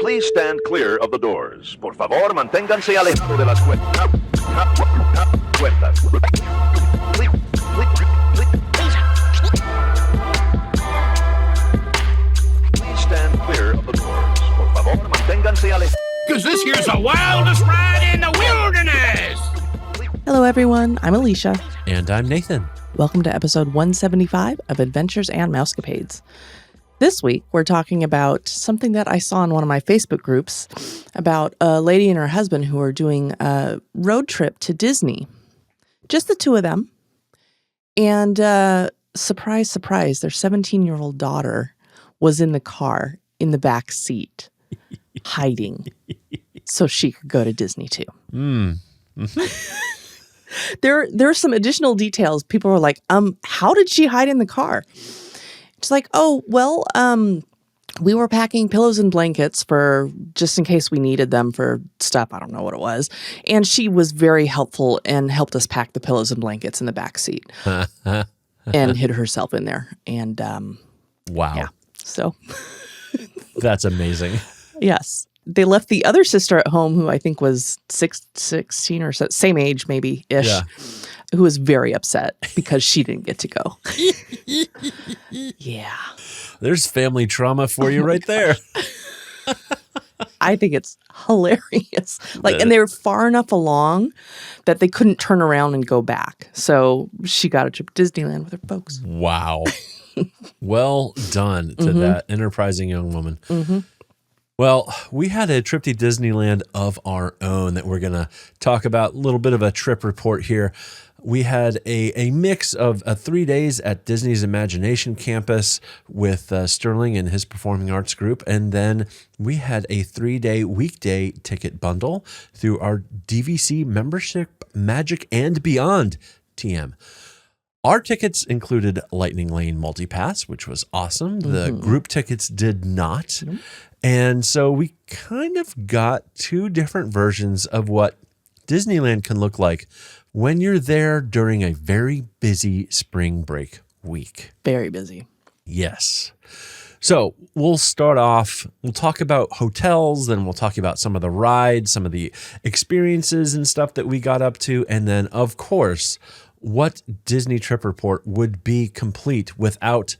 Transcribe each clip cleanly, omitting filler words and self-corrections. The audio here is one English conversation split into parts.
Please stand clear of the doors. Por favor, manténganse alejado de las puertas. Please stand clear of the doors. Por favor, manténganse alejados. Because this here's the wildest ride in the wilderness. Hello, everyone. I'm Alicia. And I'm Nathan. Welcome to episode 175 of Adventures and Mousecapades. This week, we're talking about something that I saw in one of my Facebook groups about a lady and her husband who are doing a road trip to Disney. Just the two of them. And surprise, surprise, their 17-year-old daughter was in the car in the back seat, hiding, so she could go to Disney too. Mm-hmm. There are some additional details. People were like, how did she hide in the car? It's like, oh, well, we were packing pillows and blankets for just in case we needed them for stuff. I don't know what it was. And she was very helpful and helped us pack the pillows and blankets in the back seat and hid herself in there. And wow. Yeah, so that's amazing. Yes. They left the other sister at home, who I think was 16 or so, same age maybe-ish, Yeah. who was very upset because she didn't get to go. Yeah. There's family trauma for you right there. I think it's hilarious. And they were far enough along that they couldn't turn around and go back. So she got a trip to Disneyland with her folks. Wow. Well done to that enterprising young woman. Mm-hmm. Well, we had a trip to Disneyland of our own that we're going to talk about. A little bit of a trip report here. We had a mix of 3 days at Disney's Imagination campus with Sterling and his performing arts group. And then we had a 3-day weekday ticket bundle through our DVC membership, Magic and Beyond TM. Our tickets included Lightning Lane Multipass, which was awesome. The group tickets did not. Mm-hmm. And so we kind of got two different versions of what Disneyland can look like when you're there during a very busy spring break week. Very busy. Yes. So we'll start off, we'll talk about hotels, then we'll talk about some of the rides, some of the experiences and stuff that we got up to. And then, of course, what Disney trip report would be complete without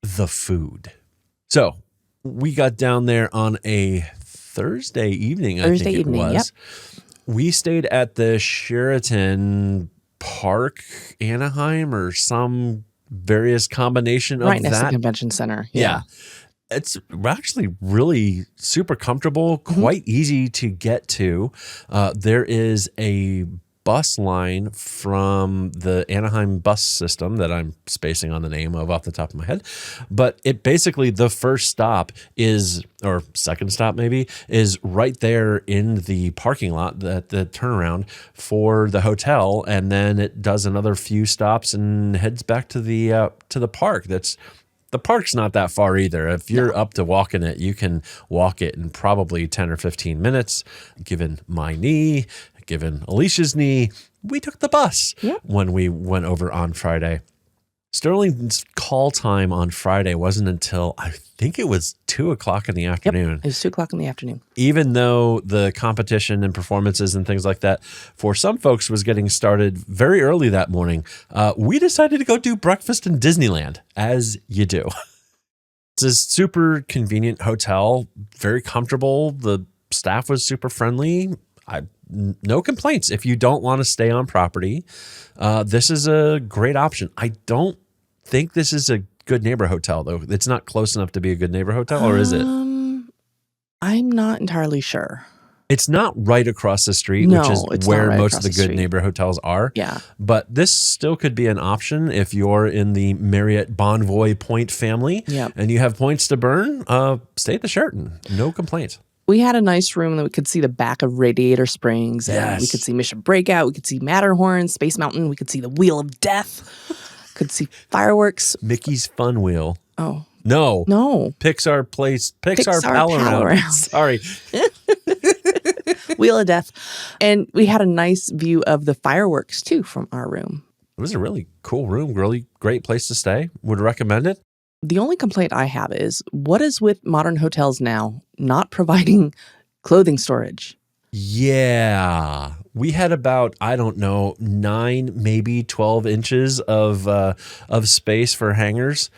the food. So we got down there on a Thursday evening, I think it was. Yep. We stayed at the Sheraton Park, Anaheim, or some various combination of that. Right next to the convention center. Yeah. It's actually really super comfortable, quite easy to get to. There is a bus line from the Anaheim bus system that I'm spacing on the name of off the top of my head. But it basically, the first stop is, or second stop maybe, is right there in the parking lot, the turnaround for the hotel. And then it does another few stops and heads back to the park. The park's not that far either. If you're up to walking it, you can walk it in probably 10 or 15 minutes. Given my knee, given Alicia's knee, we took the bus when we went over on Friday. Sterling's call time on Friday wasn't until, I think it was 2 o'clock in the afternoon. Yep, it was 2 o'clock in the afternoon. Even though the competition and performances and things like that for some folks was getting started very early that morning, we decided to go do breakfast in Disneyland, as you do. It's a super convenient hotel, very comfortable. The staff was super friendly. No complaints. If you don't want to stay on property, this is a great option. I don't think this is a good neighbor hotel, though. It's not close enough to be a good neighbor hotel, or is it? I'm not entirely sure. It's not right across the street, which is where most of the good neighbor hotels are. Yeah. But this still could be an option if you're in the Marriott Bonvoy Point family and you have points to burn. Stay at the Sheraton. No complaints. We had a nice room that we could see the back of Radiator Springs. And we could see Mission Breakout. We could see Matterhorn, Space Mountain. We could see the Wheel of Death. Could see fireworks. Mickey's Fun Wheel. Oh. No. Pixar Pal Around. Sorry. Wheel of Death. And we had a nice view of the fireworks, too, from our room. It was a really cool room. Really great place to stay. Would recommend it. The only complaint I have is what is with modern hotels now not providing clothing storage? Yeah. We had about, I don't know, 9, maybe 12 inches of space for hangers.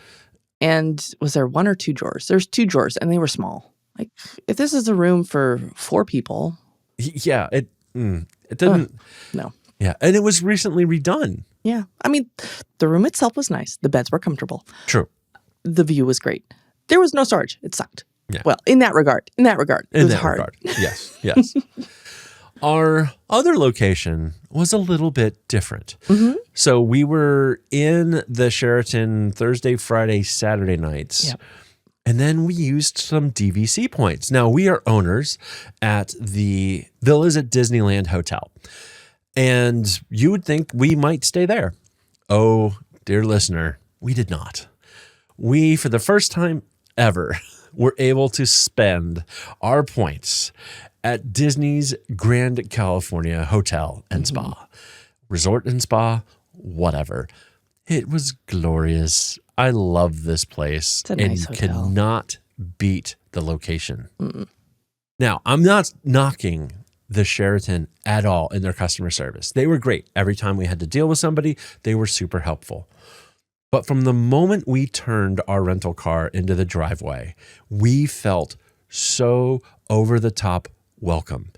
And was there 1 or 2 drawers? There's 2 drawers and they were small. Like if this is a room for 4 people. Yeah. It didn't. No. Yeah. And it was recently redone. Yeah. I mean, the room itself was nice. The beds were comfortable. True. The view was great. There was no storage. It sucked. Yeah. Well, in that regard, it was hard. Yes. Yes. Our other location was a little bit different. Mm-hmm. So we were in the Sheraton Thursday, Friday, Saturday nights. Yep. And then we used some DVC points. Now, we are owners at the Villas at Disneyland Hotel. And you would think we might stay there. Oh, dear listener, we did not. We, for the first time ever, were able to spend our points at Disney's Grand California Hotel and Spa. Resort and spa, whatever. It was glorious. I love this place. It's a nice and hotel. cannot beat the location. Now, I'm not knocking the Sheraton at all in their customer service. They were great. Every time we had to deal with somebody, they were super helpful. But from the moment we turned our rental car into the driveway, we felt so over the top welcome.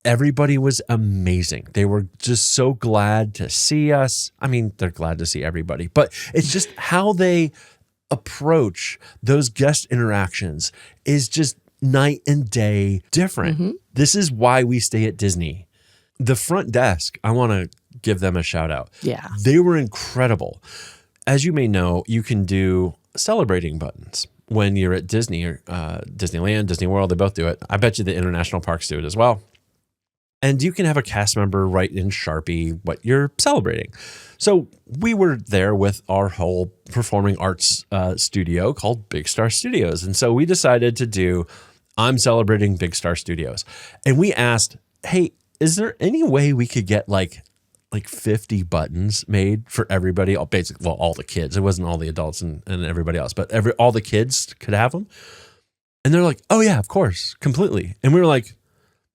Everybody was amazing. They were just so glad to see us. I mean, they're glad to see everybody, but it's just how they approach those guest interactions is just night and day different. This is why we stay at Disney. The front desk, I want to give them a shout out. Yeah. They were incredible. As you may know, you can do celebrating buttons when you're at Disney or Disneyland, Disney World. They both do it. I bet you the international parks do it as well. And you can have a cast member write in Sharpie what you're celebrating. So we were there with our whole performing arts studio called Big Star Studios. And so we decided to do, I'm celebrating Big Star Studios. And we asked, hey, is there any way we could get like 50 buttons made for everybody? Basically, well, all the kids. It wasn't all the adults and everybody else, but all the kids could have them. And they're like, oh yeah, of course, completely. And we were like,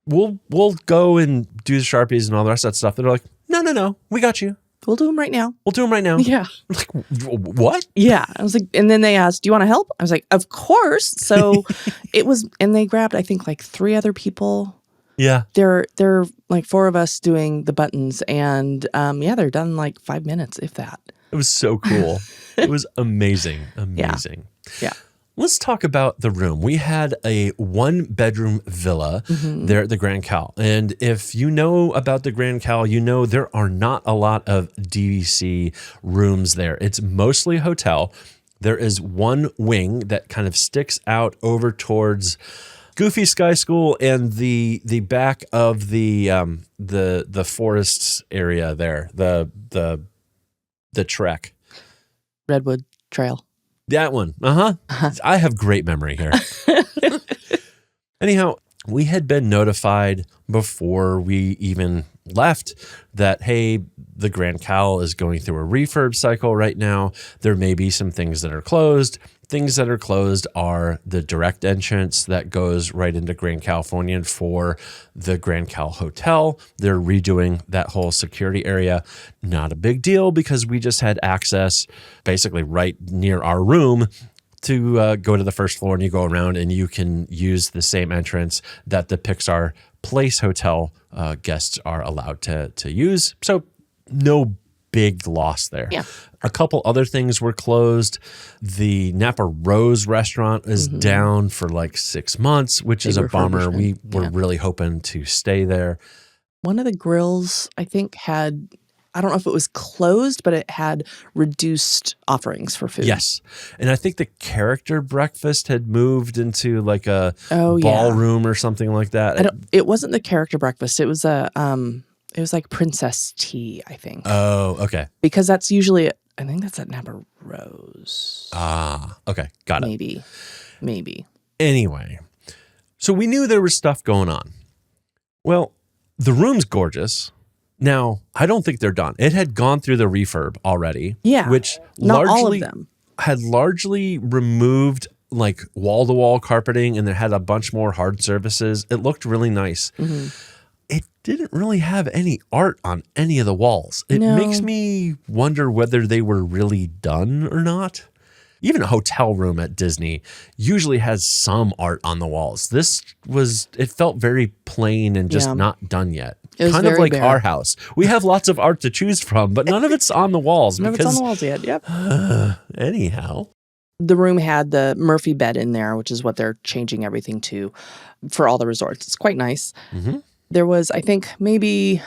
We'll go and do the Sharpies and all the rest of that stuff. They're like, no, we got you. We'll do them right now. We'll do them right now. Yeah. Like, what? Yeah. I was like, and then they asked, do you want to help? I was like, of course. So it was, and they grabbed, I think, like 3 other people. Yeah. They're like 4 of us doing the buttons. And they're done in like 5 minutes, if that. It was so cool. It was amazing. Amazing. Yeah. Let's talk about the room. We had a 1-bedroom villa there at the Grand Cal. And if you know about the Grand Cal, you know there are not a lot of DVC rooms there. It's mostly hotel. There is one wing that kind of sticks out over towards Goofy Sky School and the back of the forests area there, the trek. Redwood Trail. That one. I have great memory here. Anyhow, we had been notified before we even left that, hey, the Grand Cal is going through a refurb cycle right now. There may be some things that are closed. Things that are closed are the direct entrance that goes right into Grand Californian for the Grand Cal Hotel. They're redoing that whole security area. Not a big deal because we just had access basically right near our room to go to the first floor, and you go around and you can use the same entrance that the Pixar Place Hotel guests are allowed to use. So no big loss there. Yeah. A couple other things were closed. The Napa Rose restaurant is down for like 6 months, which is a bummer. We were really hoping to stay there. One of the grills, I think, had, I don't know if it was closed, but it had reduced offerings for food. Yes. And I think the character breakfast had moved into like a ballroom or something like that. It wasn't the character breakfast. It was it was like princess tea, I think. Oh, okay. Because that's usually, I think that's at Napa Rose. Ah, okay. Got it. Maybe. Anyway, so we knew there was stuff going on. Well, the room's gorgeous. Now, I don't think they're done. It had gone through the refurb already. Yeah. Which not largely, all of them. had largely removed like wall-to-wall carpeting, and it had a bunch more hard surfaces. It looked really nice. It didn't really have any art on any of the walls. It makes me wonder whether they were really done or not. Even a hotel room at Disney usually has some art on the walls. It felt very plain and just not done yet. It was kind of very like bare. our house. We have lots of art to choose from, but none of it's on the walls. None of it's on the walls yet. Yep. Anyhow. The room had the Murphy bed in there, which is what they're changing everything to for all the resorts. It's quite nice. There was, I think, maybe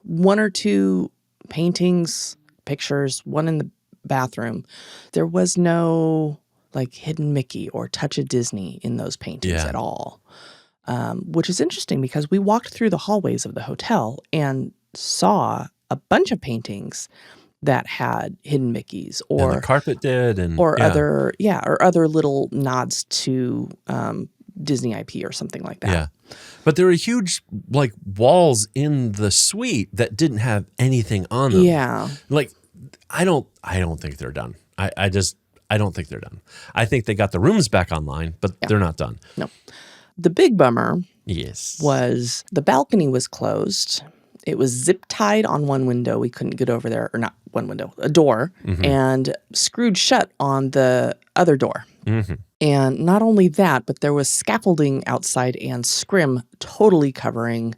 1 or 2 paintings, pictures, one in the bathroom. There was no like hidden Mickey or touch of Disney in those paintings at all, which is interesting because we walked through the hallways of the hotel and saw a bunch of paintings that had hidden Mickeys or the carpet did, or other little nods to Disney IP or something like that. Yeah. But there were huge like walls in the suite that didn't have anything on them. Yeah. Like I don't think they're done. I don't think they're done. I think they got the rooms back online, but they're not done. No. The big bummer Yes. was the balcony was closed. It was zip tied on one window. We couldn't get over there, or not one window, a door, and screwed shut on the other door. And not only that, but there was scaffolding outside and scrim totally covering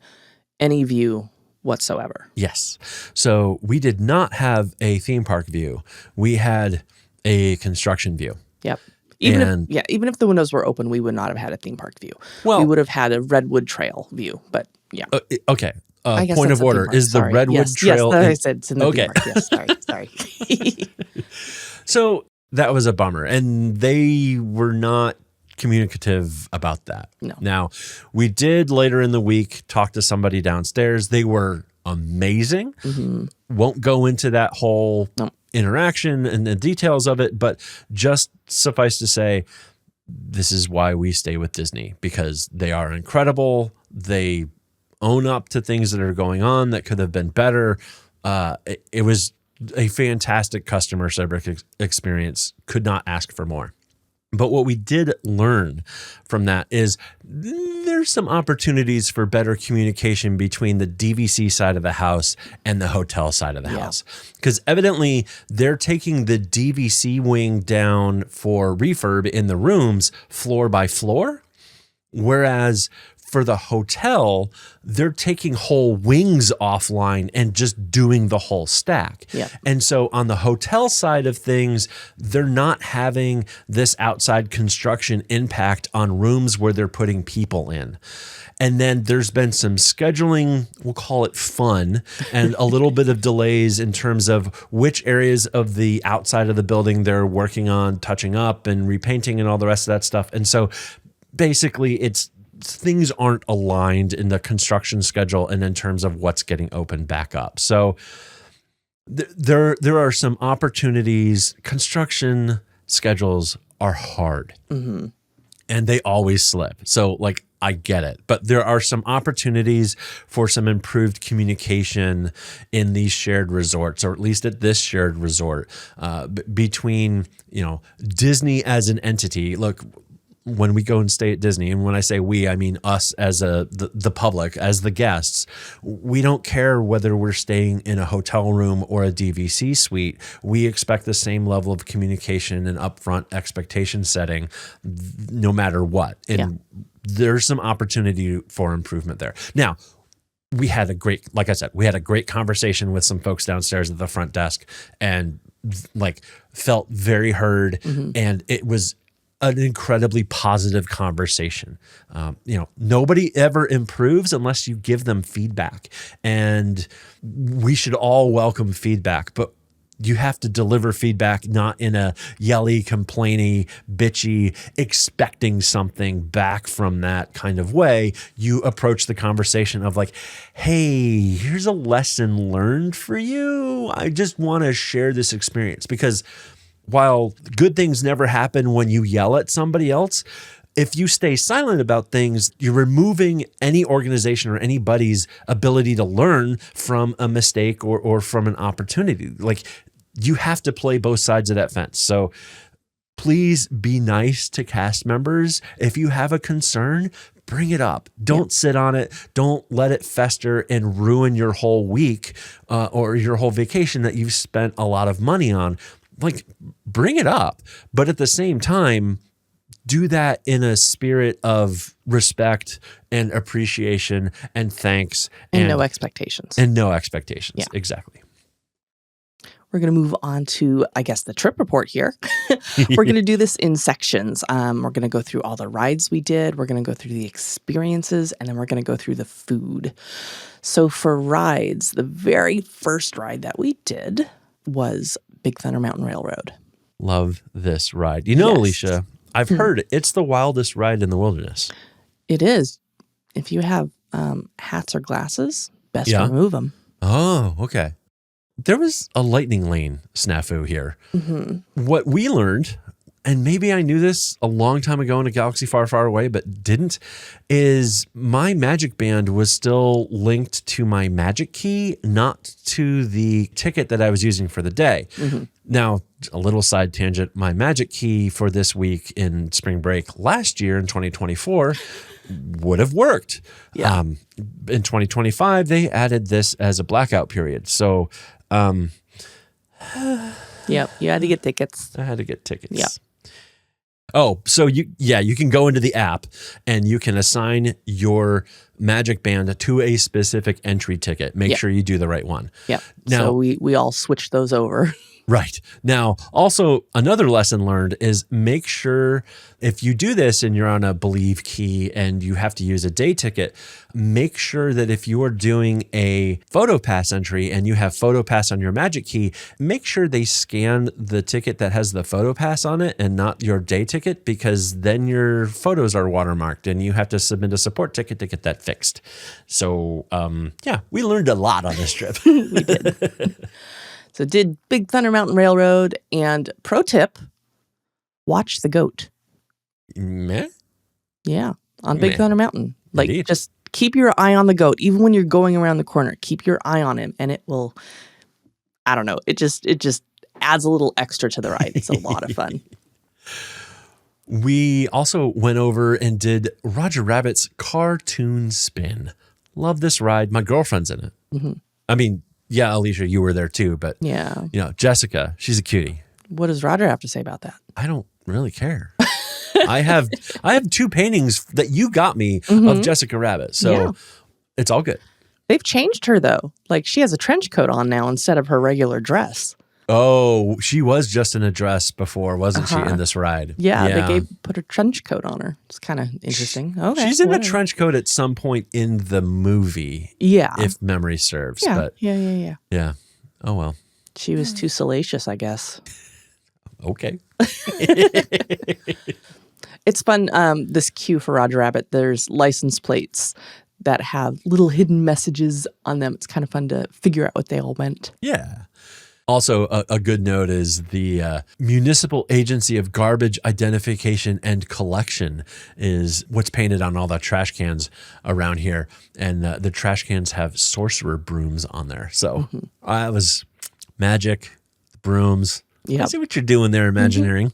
any view whatsoever. Yes. So we did not have a theme park view. We had a construction view. Yep. Even if the windows were open, we would not have had a theme park view. Well, we would have had a Redwood Trail view, but yeah. Okay. I guess Point that's of a order. theme park. Is the Sorry. Redwood Trail? Yes, I said it's in the Okay. theme park. Yes, sorry. So that was a bummer. And they were not communicative about that. No. Now, we did later in the week talk to somebody downstairs. They were amazing. Won't go into that whole interaction and the details of it, but just suffice to say, this is why we stay with Disney, because they are incredible. They own up to things that are going on that could have been better. It was a fantastic customer service experience. Could not ask for more. But what we did learn from that is there's some opportunities for better communication between the DVC side of the house and the hotel side of the house. Because evidently they're taking the DVC wing down for refurb in the rooms floor by floor, whereas for the hotel, they're taking whole wings offline and just doing the whole stack. Yeah. And so on the hotel side of things, they're not having this outside construction impact on rooms where they're putting people in. And then there's been some scheduling, we'll call it fun, and a little bit of delays in terms of which areas of the outside of the building they're working on touching up and repainting and all the rest of that stuff. And so basically things aren't aligned in the construction schedule and in terms of what's getting opened back up. So there are some opportunities. Construction schedules are hard and they always slip. So like, I get it, but there are some opportunities for some improved communication in these shared resorts, or at least at this shared resort, between, Disney as an entity. Look, when we go and stay at Disney, and when I say we, I mean us as the public, as the guests, we don't care whether we're staying in a hotel room or a DVC suite. We expect the same level of communication and upfront expectation setting no matter what. And there's some opportunity for improvement there. Now, we had a great conversation with some folks downstairs at the front desk and felt very heard. And it was an incredibly positive conversation. Nobody ever improves unless you give them feedback, and we should all welcome feedback, but you have to deliver feedback not in a yelly, complainy, bitchy, expecting something back from that kind of way. You approach the conversation of like, hey, here's a lesson learned for you. I just want to share this experience, because while good things never happen when you yell at somebody else, if you stay silent about things, you're removing any organization or anybody's ability to learn from a mistake or from an opportunity. Like, you have to play both sides of that fence. So please be nice to cast members. If you have a concern, bring it up. Don't sit on it. Don't let it fester and ruin your whole week or your whole vacation that you've spent a lot of money on. Like, bring it up. But at the same time, do that in a spirit of respect and appreciation and thanks. And no expectations. And no expectations. Yeah. Exactly. We're going to move on to, I guess, the trip report here. We're going to do this in sections. We're going to go through all the rides we did. We're going to go through the experiences, and then we're going to go through the food. So for rides, the very first ride that we did was Big Thunder Mountain Railroad. Love this ride. You know, Yes. Alicia, I've heard it's the wildest ride in the wilderness. It is. If you have hats or glasses, best remove them. Oh, okay. There was a lightning lane snafu here. What we learned, and maybe I knew this a long time ago in a galaxy far, far away, but didn't, is my magic band was still linked to my magic key, not to the ticket that I was using for the day. Now, a little side tangent, my magic key for this week in spring break last year in 2024 would have worked. Yeah. In 2025, they added this as a blackout period. So Yep, you had to get tickets. I had to get tickets. Yeah. Oh, so you can go into the app and you can assign your magic band to a specific entry ticket. Make sure you do the right one. Yep. Now, So we all switched those over. Right. Now, also another lesson learned is make sure if you do this and you're on a Believe key and you have to use a day ticket, make sure that if you are doing a PhotoPass entry and you have PhotoPass on your magic key, make sure they scan the ticket that has the PhotoPass on it and not your day ticket, because then your photos are watermarked and you have to submit a support ticket to get that fixed. So, we learned a lot on this trip. We did. So did Big Thunder Mountain Railroad, and pro tip, watch the goat. Meh? Yeah, on Big Meh. Thunder Mountain. Like, Indeed. just keep your eye on the goat. Even when you're going around the corner, keep your eye on him, and it will, I don't know, it just adds a little extra to the ride. It's a lot of fun. We also went over and did Roger Rabbit's cartoon spin. Love this ride. My girlfriend's in it. Mm-hmm. I mean, yeah, Alicia, you were there too, but Yeah. Jessica, she's a cutie. What does Roger have to say about that? I don't really care. I have 2 paintings that you got me Mm-hmm. of Jessica Rabbit, so it's all good. They've changed her, though. Like, she has a trench coat on now instead of her regular dress. Oh, she was just in a dress before, wasn't she, in this ride? Yeah, they put a trench coat on her. It's kind of interesting. Okay, She's in a whatever. trench coat at some point in the movie, Yeah. if memory serves. Yeah, But yeah. Oh, well. She was too salacious, I guess. Okay. It's fun. This queue for Roger Rabbit, there's license plates that have little hidden messages on them. It's kind of fun to figure out what they all meant. Yeah. Also, a good note is the Municipal Agency of Garbage Identification and Collection is what's painted on all the trash cans around here. And the trash cans have sorcerer brooms on there. So that was magic, brooms. Yep. I see what you're doing there, Imagineering.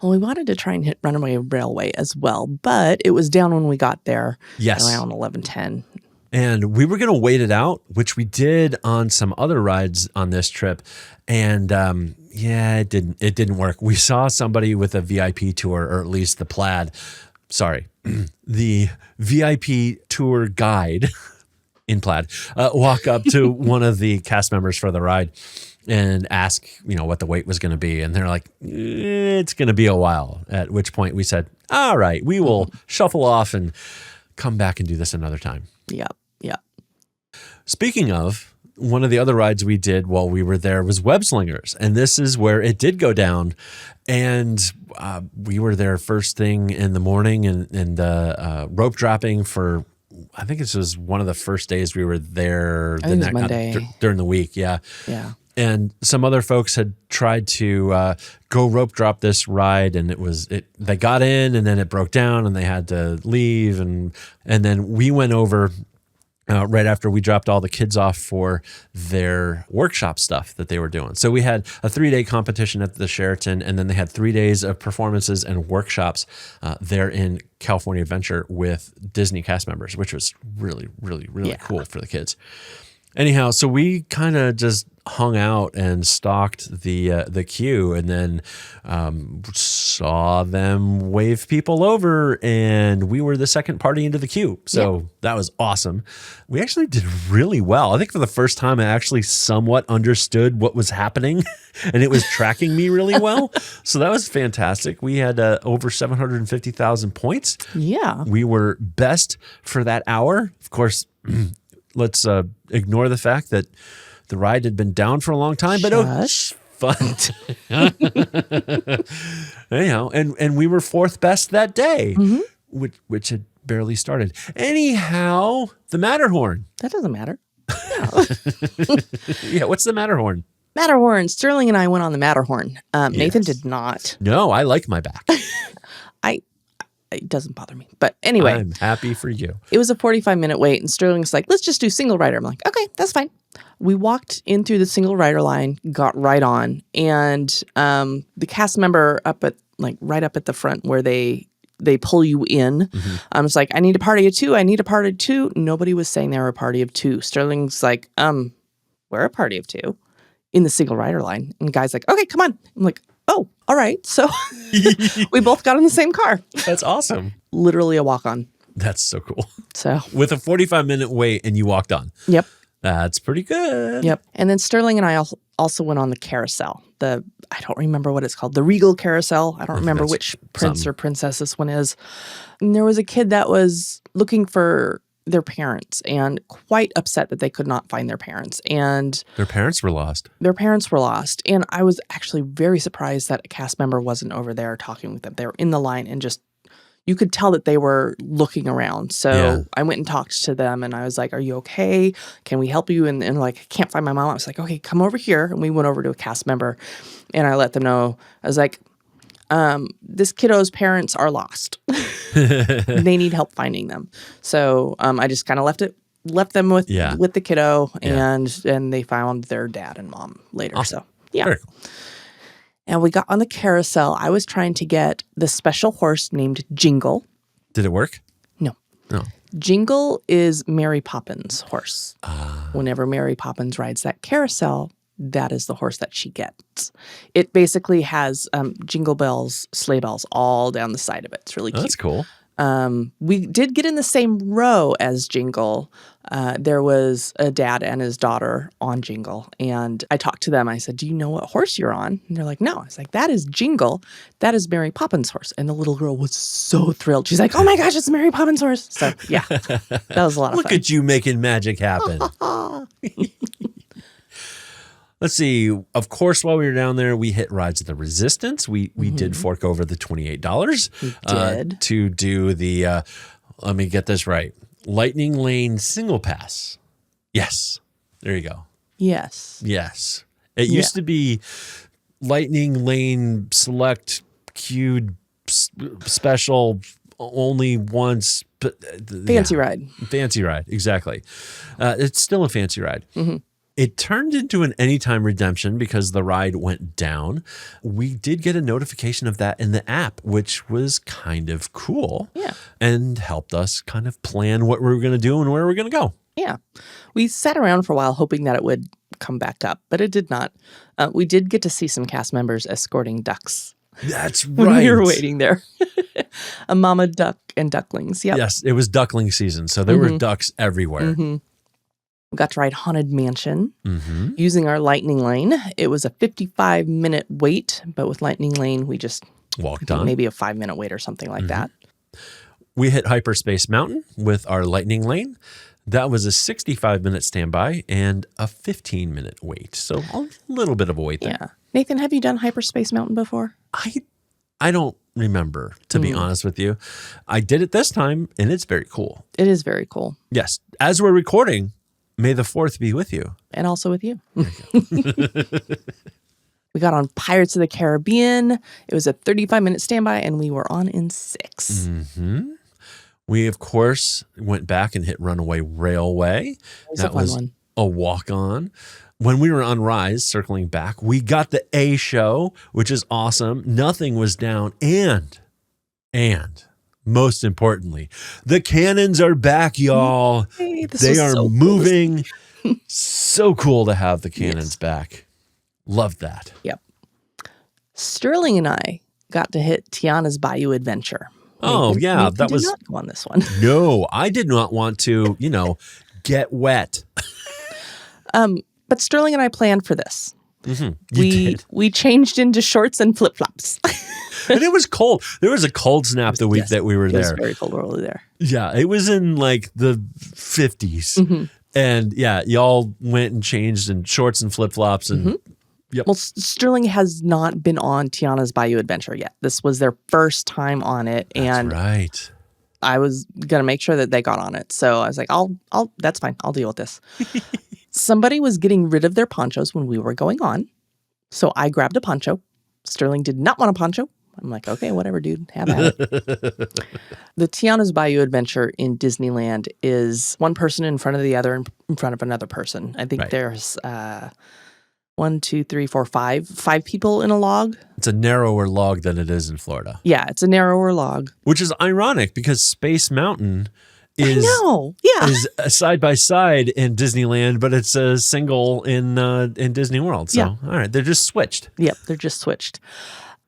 Well, we wanted to try and hit Runaway Railway as well, but it was down when we got there. Yes. Around 11:10. And we were going to wait it out, which we did on some other rides on this trip. And it didn't work. We saw somebody with a VIP tour, or at least the the VIP tour guide in plaid, walk up to one of the cast members for the ride and ask, what the wait was going to be. And they're like, it's going to be a while. At which point we said, all right, we will shuffle off and come back and do this another time. Yep. Speaking of, one of the other rides we did while we were there was Web Slingers. And this is where it did go down. And we were there first thing in the morning and rope dropping for, I think this was one of the first days we were there. I think it was Monday. During the week, yeah. Yeah. And some other folks had tried to go rope drop this ride, and they got in and then it broke down and they had to leave. And then we went over right after we dropped all the kids off for their workshop stuff that they were doing. So we had a 3-day competition at the Sheraton, and then they had 3 days of performances and workshops there in California Adventure with Disney cast members, which was really, really, really cool for the kids. Anyhow, so we kind of just hung out and stalked the queue, and then saw them wave people over, and we were the second party into the queue. So that was awesome. We actually did really well. I think for the first time, I actually somewhat understood what was happening, and it was tracking me really well. So that was fantastic. We had over 750,000 points. Yeah. We were best for that hour. Of course, let's ignore the fact that the ride had been down for a long time, but it was fun. Anyhow, and we were fourth best that day, which had barely started. Anyhow, the Matterhorn. That doesn't matter. Yeah, what's the Matterhorn? Matterhorn. Sterling and I went on the Matterhorn. Nathan did not. No, I like my back. It doesn't bother me. But anyway. I'm happy for you. It was a 45-minute wait, and Sterling's like, let's just do single rider. I'm like, okay, that's fine. We walked in through the single rider line, got right on, and the cast member right up at the front where they pull you in. I was like, I need a party of 2. I need a party of 2. Nobody was saying they were a party of 2. Sterling's like, we're a party of 2 in the single rider line. And the guy's like, okay, come on. I'm like, oh, all right. So we both got in the same car. That's awesome. Literally a walk-on. That's so cool. So with a 45-minute wait and you walked on. Yep. That's pretty good. Yep. And then Sterling and I also went on the carousel. I don't remember what it's called. The Regal Carousel. I don't remember which prince or princess this one is. And there was a kid that was looking for their parents and quite upset that they could not find their parents. And their parents were lost. And I was actually very surprised that a cast member wasn't over there talking with them. They were in the line and just, you could tell that they were looking around. So I went and talked to them and I was like, are you okay? Can we help you? And like, I can't find my mom. I was like, okay, come over here. And we went over to a cast member and I let them know. I was like, this kiddo's parents are lost. They need help finding them. So I just kind of left them with the kiddo, and they found their dad and mom later. Awesome. So yeah. Very cool. And we got on the carousel. I was trying to get the special horse named Jingle. Did it work? No. No. Jingle is Mary Poppins' horse. Whenever Mary Poppins rides that carousel, that is the horse that she gets. It basically has jingle bells, sleigh bells all down the side of it. It's really cute. That's cool. We did get in the same row as Jingle. There was a dad and his daughter on Jingle. And I talked to them. I said, do you know what horse you're on? And they're like, no. I was like, that is Jingle. That is Mary Poppins' horse. And the little girl was so thrilled. She's like, oh my gosh, it's Mary Poppins' horse. So yeah, that was a lot of fun. Look at you making magic happen. Let's see. Of course, while we were down there, we hit Rides of the Resistance. We did fork over the $28. We did. To do the, let me get this right, Lightning Lane Single Pass. Yes. There you go. Yes. Yes. It used to be Lightning Lane Select Queued Special only once. Fancy ride. Fancy ride. Exactly. It's still a fancy ride. Mm-hmm. It turned into an anytime redemption because the ride went down. We did get a notification of that in the app, which was kind of cool. Yeah. And helped us kind of plan what we were going to do and where we're going to go. Yeah. We sat around for a while hoping that it would come back up, but it did not. We did get to see some cast members escorting ducks. That's right. When we were waiting there. A mama duck and ducklings. Yep. Yes, it was duckling season, so there were ducks everywhere. Mm-hmm. We got to ride Haunted Mansion using our Lightning Lane. It was a 55-minute wait, but with Lightning Lane, we just walked on. Maybe a 5-minute wait or something like that. We hit Hyperspace Mountain with our Lightning Lane. That was a 65-minute standby and a 15-minute wait. So a little bit of a wait there. Yeah. Nathan, have you done Hyperspace Mountain before? I don't remember, to be honest with you. I did it this time, and it's very cool. It is very cool. Yes. As we're recording, May the 4th be with you. And also with you. We got on Pirates of the Caribbean. It was a 35-minute standby, and we were on in 6. We, of course, went back and hit Runaway Railway. That was a fun one. A walk-on. When we were on Rise, circling back, we got the A show, which is awesome. Nothing was down. And most importantly, the cannons are back, y'all. Hey, they are so moving. So cool to have the cannons back. Love that. Yep. Sterling and I got to hit Tiana's Bayou Adventure. Oh, yeah. That was not go on this one. No, I did not want to, get wet. But Sterling and I planned for this. Mm-hmm. We changed into shorts and flip-flops. And it was cold. There was a cold snap the week that we were there. It was very cold early there. Yeah, it was in like the 50s. Mm-hmm. And yeah, y'all went and changed in shorts and flip-flops. And yep. Well, Sterling has not been on Tiana's Bayou Adventure yet. This was their first time on it. That's right. I was going to make sure that they got on it. So I was like, that's fine. I'll deal with this. Somebody was getting rid of their ponchos when we were going on. So I grabbed a poncho. Sterling did not want a poncho. I'm like, okay, whatever, dude. Have at it. The Tiana's Bayou Adventure in Disneyland is one person in front of the other in front of another person. I think there's 1, 2, 3, 4, 5 people in a log. It's a narrower log than it is in Florida. Yeah, it's a narrower log. Which is ironic because Space Mountain is side by side in Disneyland, but it's a single in Disney World. So, all right, they're just switched. Yep, they're just switched.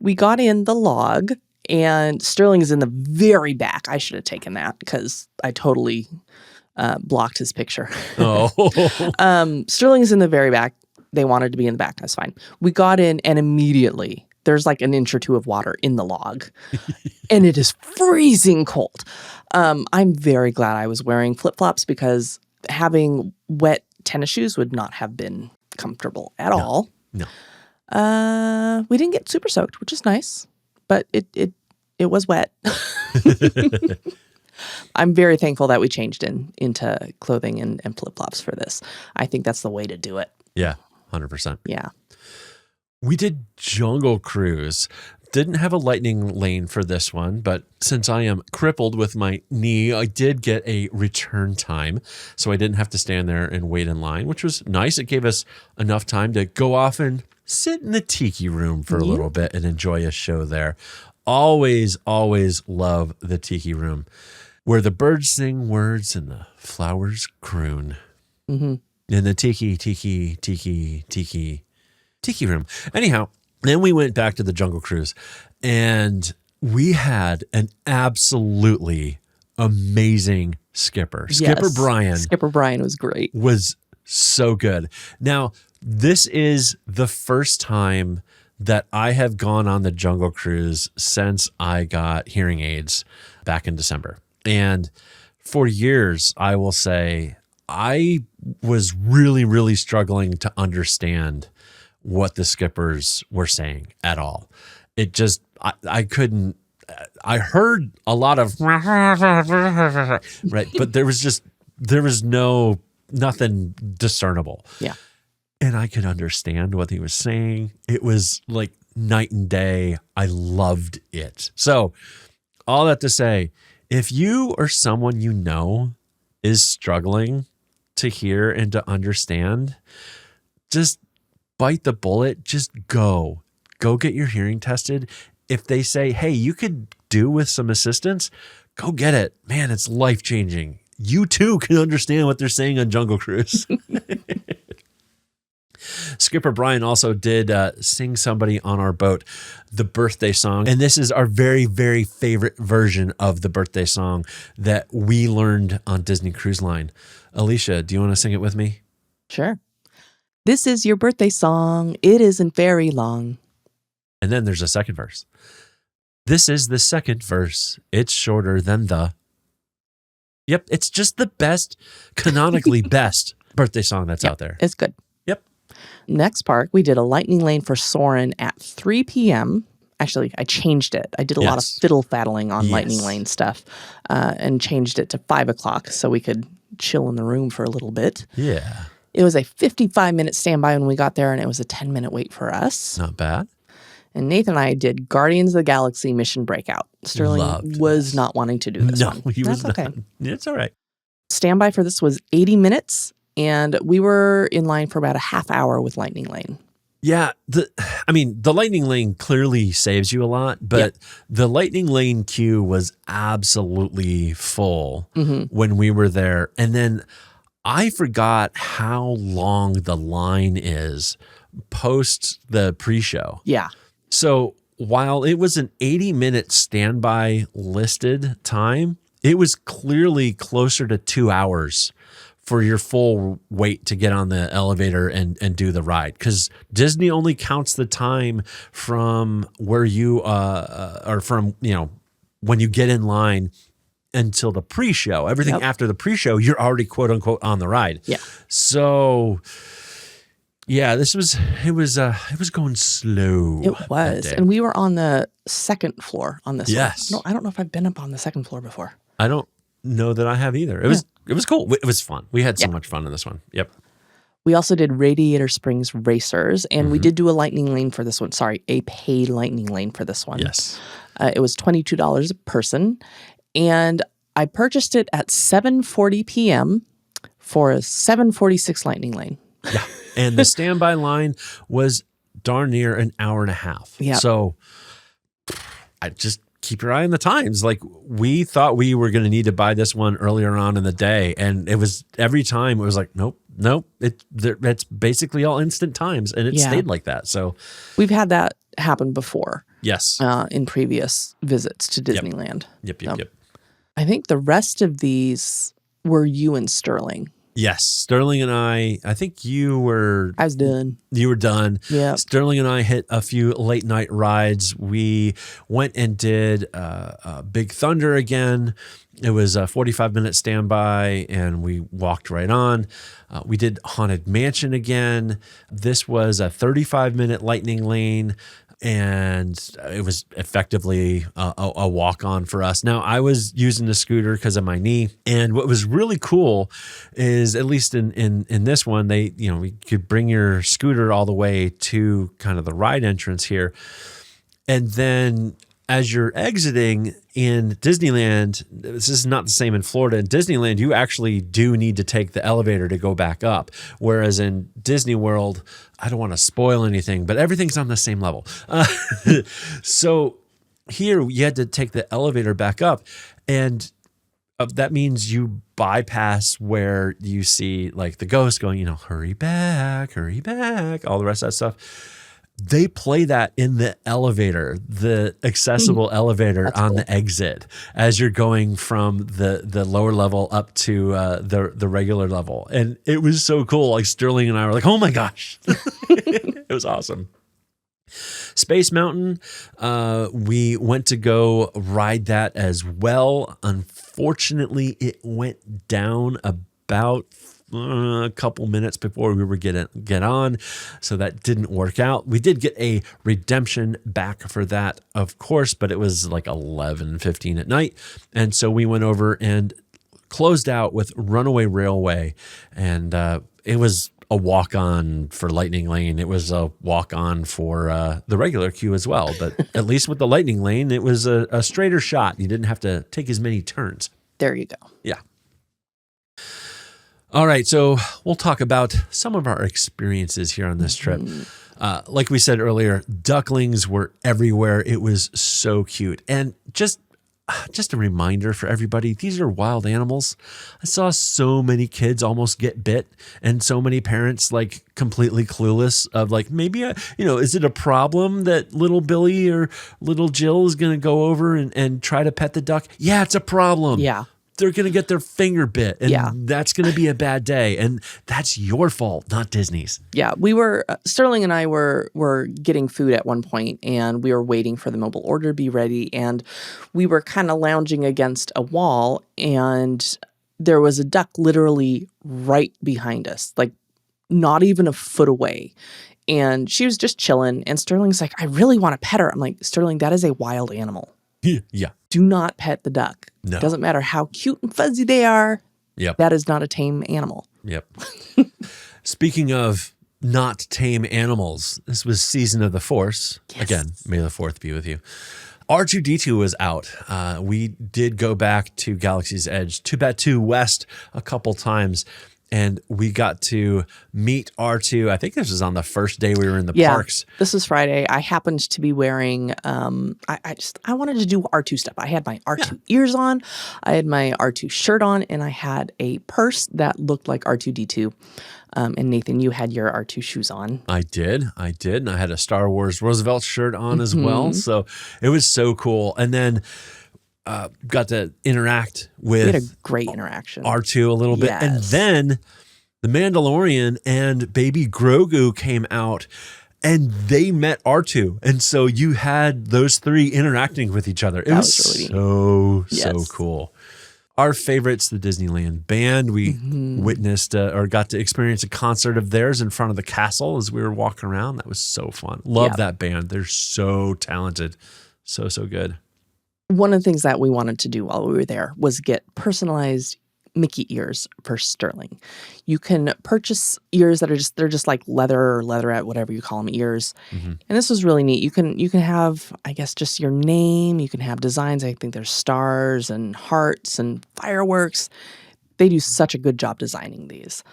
We got in the log, and Sterling is in the very back. I should have taken that because I totally blocked his picture. Oh. Sterling is in the very back. They wanted to be in the back. That's fine. We got in, and immediately there's like an inch or two of water in the log, and it is freezing cold. I'm very glad I was wearing flip-flops because having wet tennis shoes would not have been comfortable at all. No. We didn't get super soaked, which is nice, but it was wet. I'm very thankful that we changed into clothing and flip-flops for this. I think that's the way to do it. Yeah, 100%. Yeah. We did Jungle Cruise. Didn't have a lightning lane for this one, but since I am crippled with my knee, I did get a return time. So I didn't have to stand there and wait in line, which was nice. It gave us enough time to go off and sit in the tiki room for a little bit and enjoy a show there. Always, always love the tiki room where the birds sing words and the flowers croon. Mm-hmm. In the tiki room. Anyhow, then we went back to the Jungle Cruise and we had an absolutely amazing skipper. Skipper Brian. Skipper Brian was great. Was so good. Now, this is the first time that I have gone on the Jungle Cruise since I got hearing aids back in December. And for years, I will say, I was really, really struggling to understand what the skippers were saying at all. It just, I couldn't, I heard a lot of, right, but there was nothing discernible. Yeah. And I could understand what he was saying. It was like night and day. I loved it. So all that to say, if you or someone you know is struggling to hear and to understand, just bite the bullet. Just go get your hearing tested. If they say, hey, you could do with some assistance, go get it. Man, it's life-changing. You too can understand what they're saying on Jungle Cruise. Skipper Brian also did sing somebody on our boat the birthday song. And this is our very, very favorite version of the birthday song that we learned on Disney Cruise Line. Alicia, do you want to sing it with me? Sure. This is your birthday song. It isn't very long. And then there's a second verse. This is the second verse. It's shorter than the... Yep, it's just the best, canonically best birthday song that's out there. It's good. Yep. Next park, we did a lightning lane for Soarin' at 3 p.m. Actually, I changed it. I did a lot of fiddle-faddling on lightning lane stuff and changed it to 5 o'clock so we could chill in the room for a little bit. Yeah. It was a 55-minute standby when we got there, and it was a 10-minute wait for us. Not bad. And Nathan and I did Guardians of the Galaxy Mission Breakout. Sterling Loved was this. not wanting to do this one. No, he was That's not. okay. It's all right. Standby for this was 80 minutes, and we were in line for about a half hour with Lightning Lane. Yeah, the Lightning Lane clearly saves you a lot, but the Lightning Lane queue was absolutely full when we were there. And then I forgot how long the line is post the pre-show. Yeah. So while it was an 80-minute standby listed time, it was clearly closer to 2 hours for your full wait to get on the elevator and do the ride. Because Disney only counts the time from where you or from, when you get in line until the pre-show. Everything after the pre-show, you're already quote unquote on the ride. Yeah. So yeah, it was going slow. It was. And we were on the second floor on this Yes. one. No, I don't know if I've been up on the second floor before. I don't know that I have either. It was cool. It was fun. We had so much fun in this one. Yep. We also did Radiator Springs Racers, and we did do a lightning lane for this one. Sorry, a paid lightning lane for this one. Yes. It was $22 a person, and I purchased it at 7:40 p.m. for a 7:46 lightning lane. Yeah. And the standby line was darn near an hour and a half. Yeah. So I just keep your eye on the times. Like, we thought we were going to need to buy this one earlier on in the day. And it was every time it was like, nope. It's basically all instant times. And it stayed like that. So we've had that happen before. Yes. In previous visits to Disneyland. Yep. I think the rest of these were you and Sterling. Yes. Sterling and I think you were... I was done. You were done. Yeah. Sterling and I hit a few late night rides. We went and did Big Thunder again. It was a 45-minute standby, and we walked right on. We did Haunted Mansion again. This was a 35-minute lightning lane, and it was effectively a walk-on for us. Now, I was using the scooter because of my knee, and what was really cool is, at least in this one, we could bring your scooter all the way to kind of the ride entrance here, and then as you're exiting in Disneyland, this is not the same in Florida. In Disneyland, you actually do need to take the elevator to go back up. Whereas in Disney World, I don't want to spoil anything, but everything's on the same level. So here you had to take the elevator back up. And that means you bypass where you see like the ghost going, hurry back, all the rest of that stuff. They play that in the elevator, the accessible elevator on the exit, as you're going from the lower level up to the regular level. And it was so cool. Like, Sterling and I were like, oh my gosh. It was awesome. Space Mountain, we went to go ride that as well. Unfortunately, it went down about a couple minutes before we were get on, so that didn't work out. We did get a redemption back for that, of course, but it was like 11:15 at night, and so we went over and closed out with Runaway Railway, and it was a walk-on for Lightning Lane. It was a walk-on for the regular queue as well, but at least with the Lightning Lane, it was a straighter shot. You didn't have to take as many turns. There you go. Yeah. All right, so we'll talk about some of our experiences here on this trip. Like we said earlier, ducklings were everywhere. It was so cute. And just a reminder for everybody, these are wild animals. I saw so many kids almost get bit, and so many parents like completely clueless of like, maybe, is it a problem that little Billy or little Jill is going to go over and try to pet the duck? Yeah, it's a problem. Yeah. They're going to get their finger bit, and that's going to be a bad day. And that's your fault, not Disney's. Yeah, we were, Sterling and I were getting food at one point, and we were waiting for the mobile order to be ready, and we were kind of lounging against a wall, and there was a duck literally right behind us, like not even a foot away. And she was just chilling, and Sterling's like, I really want to pet her. I'm like, Sterling, that is a wild animal. Yeah. Do not pet the duck. No. Doesn't matter how cute and fuzzy they are. Yep. That is not a tame animal. Yep. Speaking of not tame animals. This was Season of the Force. Yes. Again, may the 4th be with you. R2-D2 was out. We did go back to Galaxy's Edge, to Batuu West a couple times, and we got to meet R2. I think this was on the first day we were in the parks. This was Friday. I happened to be wearing, I wanted to do R2 stuff. I had my R2 ears on, I had my R2 shirt on, and I had a purse that looked like R2-D2. And Nathan, you had your R2 shoes on. I did. And I had a Star Wars Roosevelt shirt on as well. So it was so cool. And then got to interact with We had a great interaction. R2 a little bit. Yes. And then the Mandalorian and Baby Grogu came out and they met R2. And so you had those three interacting with each other. It was really so Yes. cool. Our favorites, the Disneyland Band. We witnessed or got to experience a concert of theirs in front of the castle as we were walking around. That was so fun. Love that band. They're so talented. So good. One of the things that we wanted to do while we were there was get personalized Mickey ears for Sterling. You can purchase ears that are just like leather or leatherette, whatever you call them, ears. And this was really neat. You can have, I guess, just your name. You can have designs. I think there's stars and hearts and fireworks. They do such a good job designing these.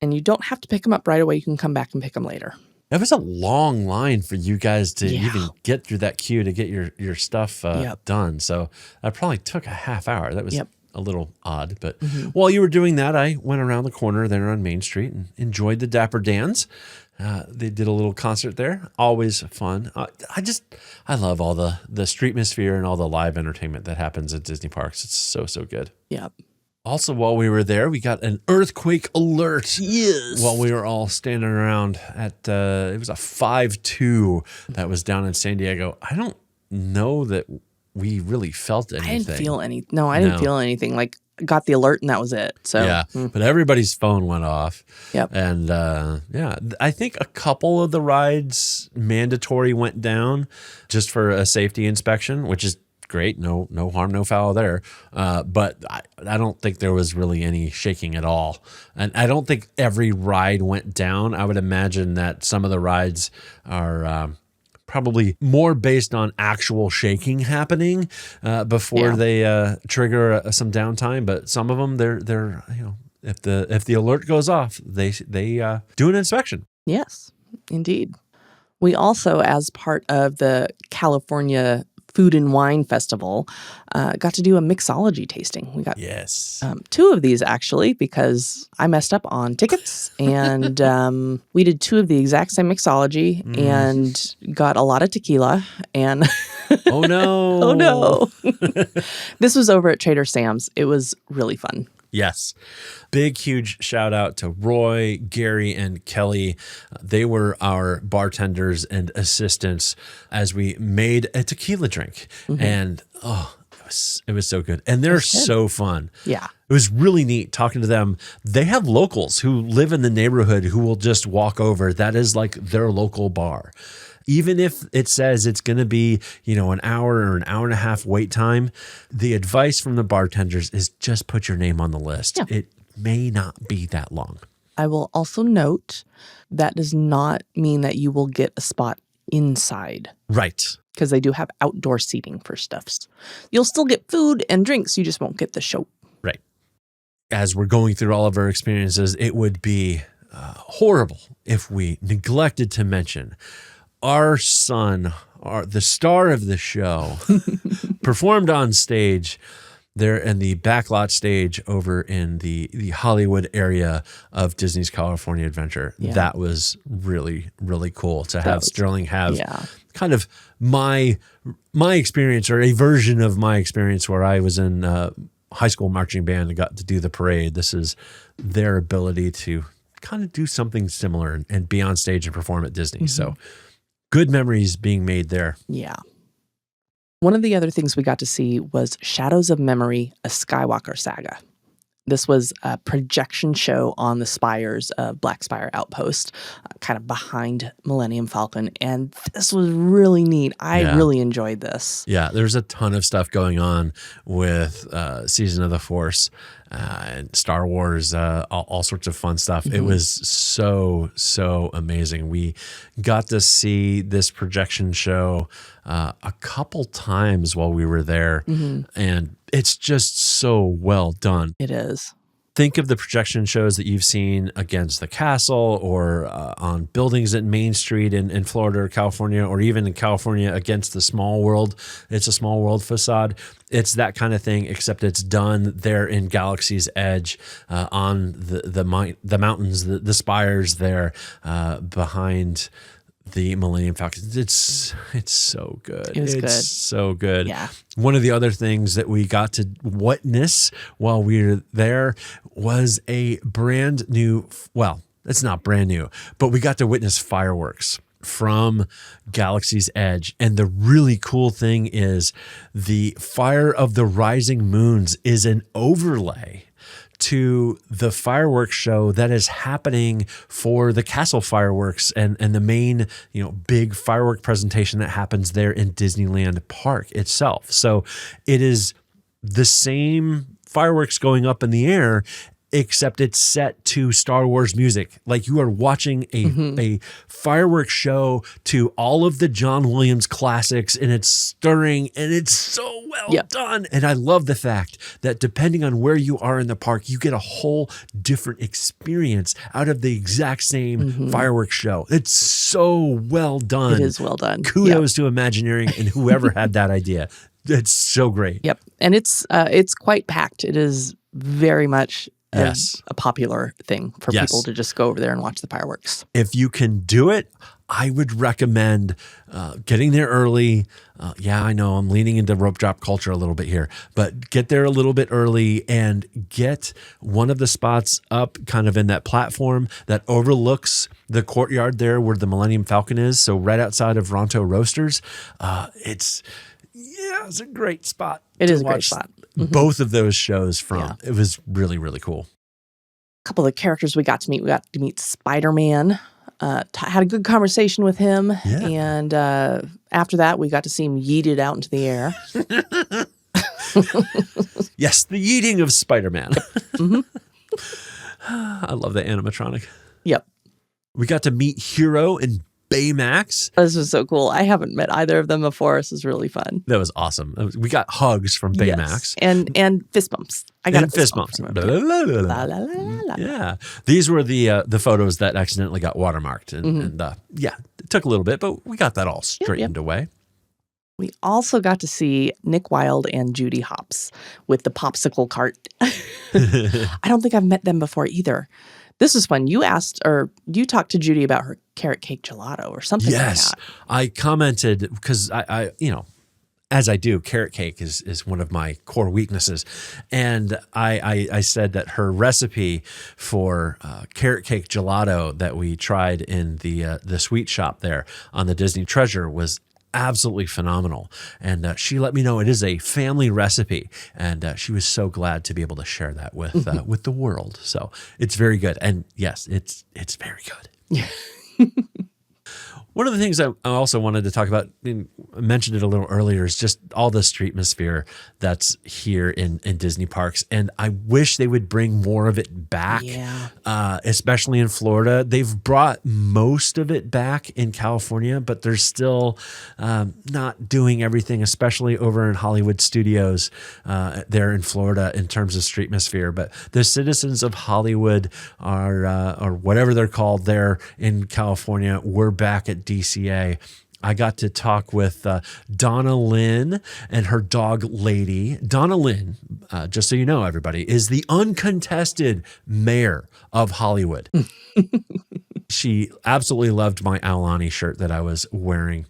And you don't have to pick them up right away. You can come back and pick them later. It was a long line for you guys to even get through that queue to get your stuff done. So that probably took a half hour. That was a little odd. But while you were doing that, I went around the corner there on Main Street and enjoyed the Dapper Dans. They did a little concert there. Always fun. I love all the streetmosphere and all the live entertainment that happens at Disney parks. It's so good. Yep. Also, while we were there, we got an earthquake alert. Yes. While we were all standing around at, it was a 5.2 that was down in San Diego. I don't know that we really felt anything. I didn't feel any. No, I didn't feel anything. Like, got the alert and that was it. So yeah, but everybody's phone went off. Yep. And I think a couple of the rides mandatory went down just for a safety inspection, which is great. No harm, no foul there. But I don't think there was really any shaking at all. And I don't think every ride went down. I would imagine that some of the rides are probably more based on actual shaking happening before they trigger some downtime. But some of them, they're if the alert goes off, they do an inspection. Yes, indeed. We also, as part of the California Food and Wine Festival, got to do a mixology tasting. We got two of these, actually, because I messed up on tickets. And we did two of the exact same mixology and got a lot of tequila. And oh, no. Oh, no. This was over at Trader Sam's. It was really fun. Yes. Big, huge shout out to Roy, Gary, and Kelly. They were our bartenders and assistants as we made a tequila drink. And it was so good. And they're so fun. Yeah. It was really neat talking to them. They have locals who live in the neighborhood who will just walk over. That is like their local bar. Even if it says it's going to be, an hour or an hour and a half wait time, the advice from the bartenders is just put your name on the list. Yeah. It may not be that long. I will also note that does not mean that you will get a spot inside. Right. Because they do have outdoor seating for stuffs. You'll still get food and drinks. You just won't get the show. Right. As we're going through all of our experiences, it would be horrible if we neglected to mention our son, the star of the show, performed on stage there in the backlot stage over in the Hollywood area of Disney's California Adventure. Yeah. That was really, really cool to have Sterling have kind of my experience, or a version of my experience, where I was in high school marching band and got to do the parade. This is their ability to kind of do something similar and be on stage and perform at Disney. So good memories being made there. Yeah. One of the other things we got to see was Shadows of Memory, a Skywalker saga. This was a projection show on the spires of Black Spire Outpost, kind of behind Millennium Falcon. And this was really neat. I really enjoyed this. Yeah, there's a ton of stuff going on with Season of the Force. and Star Wars, all sorts of fun stuff. It was so amazing. We got to see this projection show a couple times while we were there, and it's just so well done. It is. Think of the projection shows that you've seen against the castle or on buildings at Main Street in Florida or California, or even in California against the Small World. It's a Small World facade. It's that kind of thing, except it's done there in Galaxy's Edge on the mountains, the spires there behind the Millennium Falcon. It's so good. It's good. So good. Yeah. One of the other things that we got to witness while we were there was a brand new, well, it's not brand new, but we got to witness fireworks from Galaxy's Edge. And the really cool thing is the Fire of the Rising Moons is an overlay to the fireworks show that is happening for the castle fireworks and the main, big firework presentation that happens there in Disneyland Park itself. So it is the same fireworks going up in the air, except it's set to Star Wars music. Like you are watching a fireworks show to all of the John Williams classics, and it's stirring, and it's so well done. And I love the fact that depending on where you are in the park, you get a whole different experience out of the exact same fireworks show. It's so well done. It is well done. Kudos to Imagineering and whoever had that idea. It's so great. Yep. And it's quite packed. It is very much a popular thing for people to just go over there and watch the fireworks. If you can do it, I would recommend getting there early. I know I'm leaning into rope drop culture a little bit here, but get there a little bit early and get one of the spots up kind of in that platform that overlooks the courtyard there where the Millennium Falcon is. So right outside of Ronto Roasters. It's a great spot. It is a great spot. Both of those shows from. It was really, really cool. A couple of the characters we got to meet Spider-Man. Had a good conversation with him. Yeah. And after that, we got to see him yeeted out into the air. Yes, the yeeting of Spider-Man. I love the animatronic. Yep. We got to meet Hero and Baymax. This was so cool. I haven't met either of them before. This was really fun. That was awesome. We got hugs from Baymax. Yes. And fist bumps. I got fist bumps. Yeah. These were the photos that accidentally got watermarked. And it took a little bit, but we got that all straightened away. We also got to see Nick Wilde and Judy Hopps with the popsicle cart. I don't think I've met them before either. This is fun. You talked to Judy about her carrot cake gelato or something like that. Yes. I commented because I as I do, carrot cake is one of my core weaknesses. And I said that her recipe for carrot cake gelato that we tried in the sweet shop there on the Disney Treasure was absolutely phenomenal. And she let me know it is a family recipe. And she was so glad to be able to share that with the world. So it's very good. And yes, it's very good. Yeah. One of the things I also wanted to talk about, I mentioned it a little earlier, is just all the streetmosphere that's here in Disney parks. And I wish they would bring more of it back, especially in Florida. They've brought most of it back in California, but they're still not doing everything, especially over in Hollywood Studios there in Florida in terms of streetmosphere. But the citizens of Hollywood are, or whatever they're called there in California, we're back at DCA. I got to talk with Donna Lynn and her dog Lady. Donna Lynn, just so you know, everybody, is the uncontested mayor of Hollywood. She absolutely loved my Aulani shirt that I was wearing.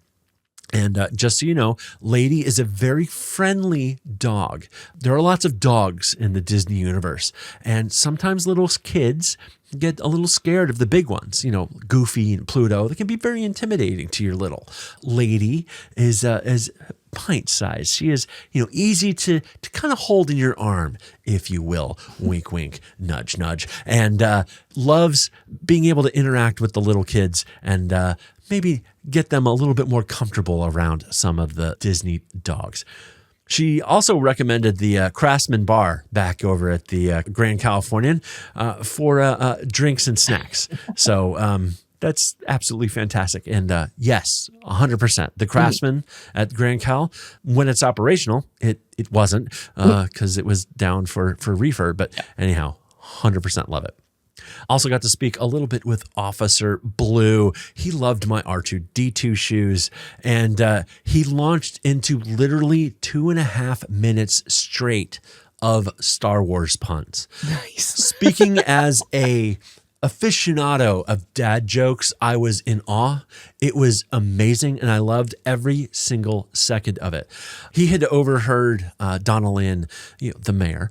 And just so you know, Lady is a very friendly dog. There are lots of dogs in the Disney universe, and sometimes little kids get a little scared of the big ones, Goofy and Pluto. They can be very intimidating to your little. Lady is pint size. She is, easy to kind of hold in your arm, if you will. Wink, wink, nudge, nudge. And loves being able to interact with the little kids and maybe get them a little bit more comfortable around some of the Disney dogs. She also recommended the Craftsman Bar back over at the Grand Californian for drinks and snacks. So that's absolutely fantastic. And yes, 100%. The Craftsman at Grand Cal, when it's operational, it wasn't because it was down for refurb. But anyhow, 100% love it. Also got to speak a little bit with Officer Blue. He loved my R2-D2 shoes, and he launched into literally 2.5 minutes straight of Star Wars puns. Nice. Speaking as a aficionado of dad jokes, I was in awe. It was amazing, and I loved every single second of it. He had overheard Donna Lynn, the mayor,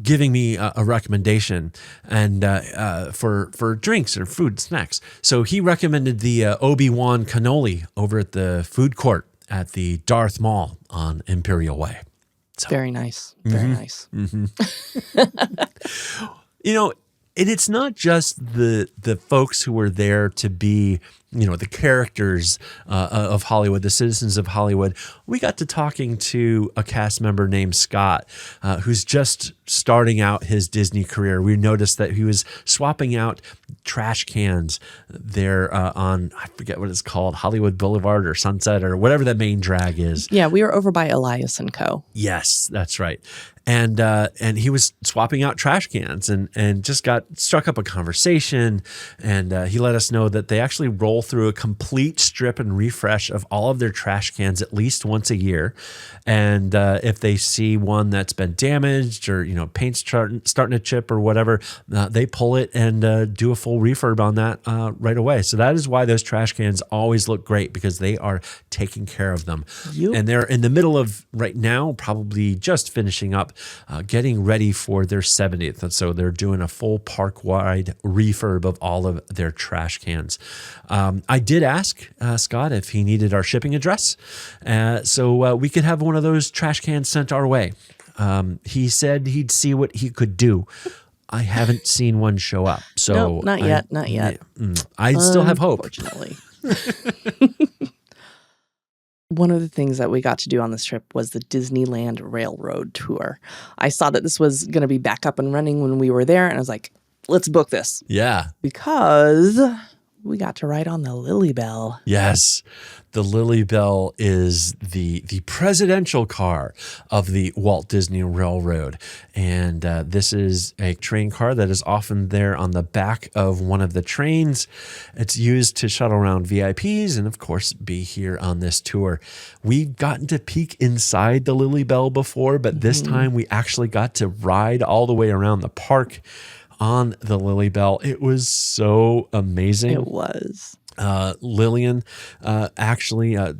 giving me a recommendation and for drinks or food snacks. So he recommended the Obi-Wan cannoli over at the food court at the Darth Mall on Imperial Way. So, Very nice. Very nice. And it's not just the folks who were there to be, the characters of Hollywood, the citizens of Hollywood. We got to talking to a cast member named Scott, who's just starting out his Disney career. We noticed that he was swapping out trash cans there on, I forget what it's called, Hollywood Boulevard or Sunset or whatever the main drag is. Yeah, we were over by Elias & Co. Yes, that's right. And he was swapping out trash cans and just struck up a conversation. And he let us know that they actually roll through a complete strip and refresh of all of their trash cans at least once a year. And if they see one that's been damaged or, paint's starting to chip or whatever, they pull it and do a full refurb on that right away. So that is why those trash cans always look great, because they are taking care of them. Yep. And they're in the middle of right now, probably just finishing up, getting ready for their 70th. And so they're doing a full park-wide refurb of all of their trash cans. I did ask Scott if he needed our shipping address so we could have one of those trash cans sent our way. He said he'd see what he could do. I haven't seen one show up. So No, not yet. I still have hope. Unfortunately. One of the things that we got to do on this trip was the Disneyland Railroad Tour. I saw that this was going to be back up and running when we were there, and I was like, let's book this. Yeah. Because we got to ride on the Lily Bell. Yes. The Lily Bell is the presidential car of the Walt Disney Railroad. And this is a train car that is often there on the back of one of the trains. It's used to shuttle around VIPs and, of course, be here on this tour. We've gotten to peek inside the Lily Bell before, but this time we actually got to ride all the way around the park on the Lily Bell. It was so amazing. It was. Lillian,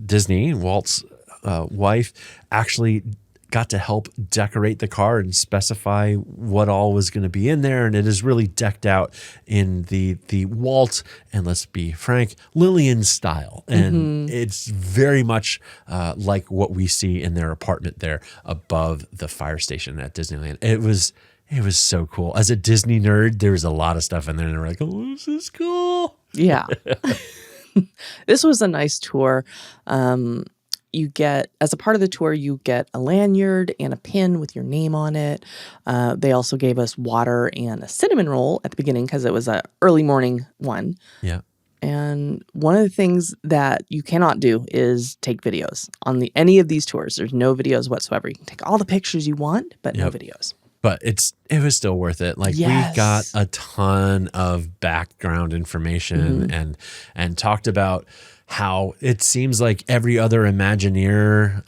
Disney, Walt's wife, actually got to help decorate the car and specify what all was going to be in there. And it is really decked out in the Walt, and let's be frank, Lillian style. And it's very much like what we see in their apartment there above the fire station at Disneyland. It was so cool. As a Disney nerd, there was a lot of stuff in there, and we're like, oh, this is cool. Yeah. This was a nice tour. You get, as a part of the tour, you get a lanyard and a pin with your name on it. They also gave us water and a cinnamon roll at the beginning because it was an early morning one. Yeah. And one of the things that you cannot do is take videos on any of these tours. There's no videos whatsoever. You can take all the pictures you want, but no videos. But it was still worth it. Like, yes. We got a ton of background information and talked about how it seems like every other Imagineer